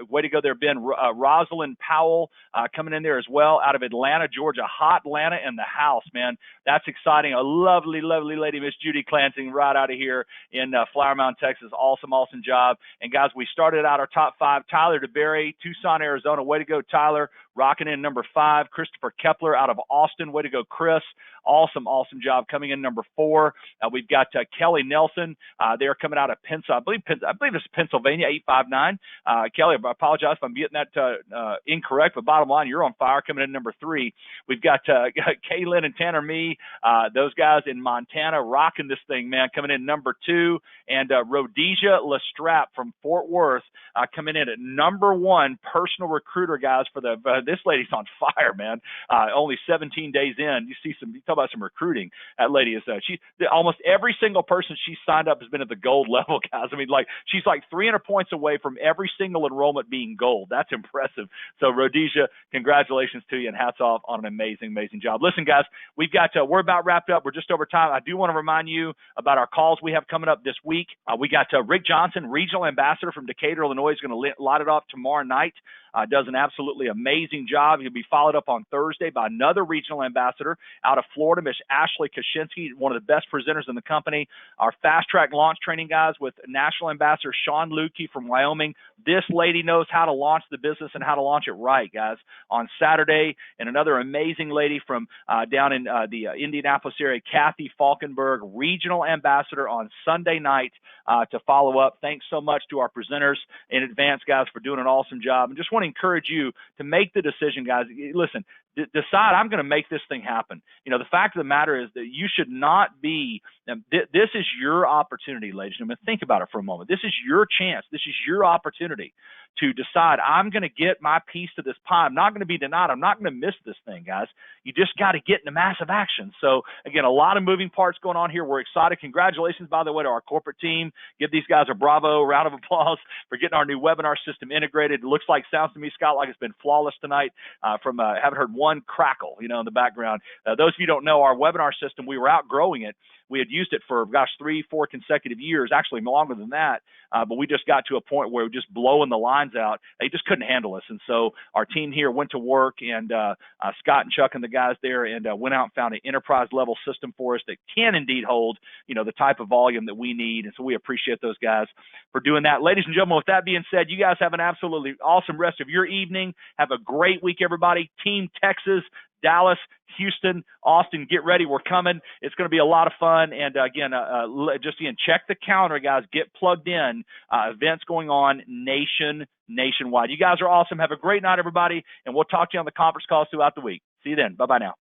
Way to go there, Ben. Rosalind Powell coming in there as well out of Atlanta, Georgia. Hot Atlanta in the house, man. That's exciting. A lovely, lovely lady, Miss Judy Clansing, right out of here in Flower Mound, Texas. Awesome, awesome job. And, guys, we started out our top 5. Tyler DeBerry, Tucson, Arizona. Way to go, Tyler. rocking in number 5. Christopher Kepler out of Austin. Way to go, Chris. Awesome job coming in number 4. We've got Kelly Nelson. They're coming out of I believe it's Pennsylvania, 859. Kelly, I apologize if I'm getting that incorrect, but bottom line, you're on fire coming in number 3. We've got Kaylin and Tanner Me, those guys in Montana rocking this thing, man, coming in number 2. And Rhodesia Lestrap from Fort Worth coming in at number 1 personal recruiter, guys, for this lady's on fire, man. Only 17 days in. You talk about some recruiting. That lady is, almost every single person she signed up has been at the gold level, guys. I mean, she's like 300 points away from every single enrollment being gold. That's impressive. So Rhodesia, congratulations to you and hats off on an amazing job. Listen, guys, we're about wrapped up. We're just over time. I do want to remind you about our calls we have coming up this week. We got Rick Johnson, regional ambassador from Decatur, Illinois, is going to light it off tomorrow night. Does an absolutely amazing job. He'll be followed up on Thursday by another regional ambassador out of Florida, Miss Ashley Kaczynski, one of the best presenters in the company. Our fast track launch training guys with National Ambassador Sean Lukey from Wyoming. This lady knows how to launch the business and how to launch it right, guys. On Saturday, and another amazing lady from down in the Indianapolis area, Kathy Falkenberg, regional ambassador on Sunday night to follow up. Thanks so much to our presenters in advance, guys, for doing an awesome job. And just want to encourage you to make the decision, guys. Listen, decide I'm going to make this thing happen. You know, the fact of the matter is that you should not be, this is your opportunity, ladies and gentlemen. Think about it for a moment. This is your chance. This is your opportunity to decide I'm going to get my piece to this pie. I'm not going to be denied. I'm not going to miss this thing, guys. You just got to get into massive action. So again, a lot of moving parts going on here. We're excited. Congratulations, by the way, to our corporate team. Give these guys a bravo, round of applause for getting our new webinar system integrated. It looks like, sounds to me, Scott, like it's been flawless tonight. Haven't heard one crackle, in the background. Those of you who don't know, our webinar system, we were outgrowing it. We had used it for, 3-4 consecutive years, actually longer than that. But we just got to a point where we were just blowing the lines out. They just couldn't handle us. And so our team here went to work, and Scott and Chuck and the guys there, and went out and found an enterprise level system for us that can indeed hold, the type of volume that we need. And so we appreciate those guys for doing that. Ladies and gentlemen, with that being said, you guys have an absolutely awesome rest of your evening. Have a great week, everybody. Team Texas, Dallas, Houston, Austin, get ready. We're coming. It's going to be a lot of fun. And again, check the calendar, guys. Get plugged in. Events going on nationwide. You guys are awesome. Have a great night, everybody. And we'll talk to you on the conference calls throughout the week. See you then. Bye-bye now.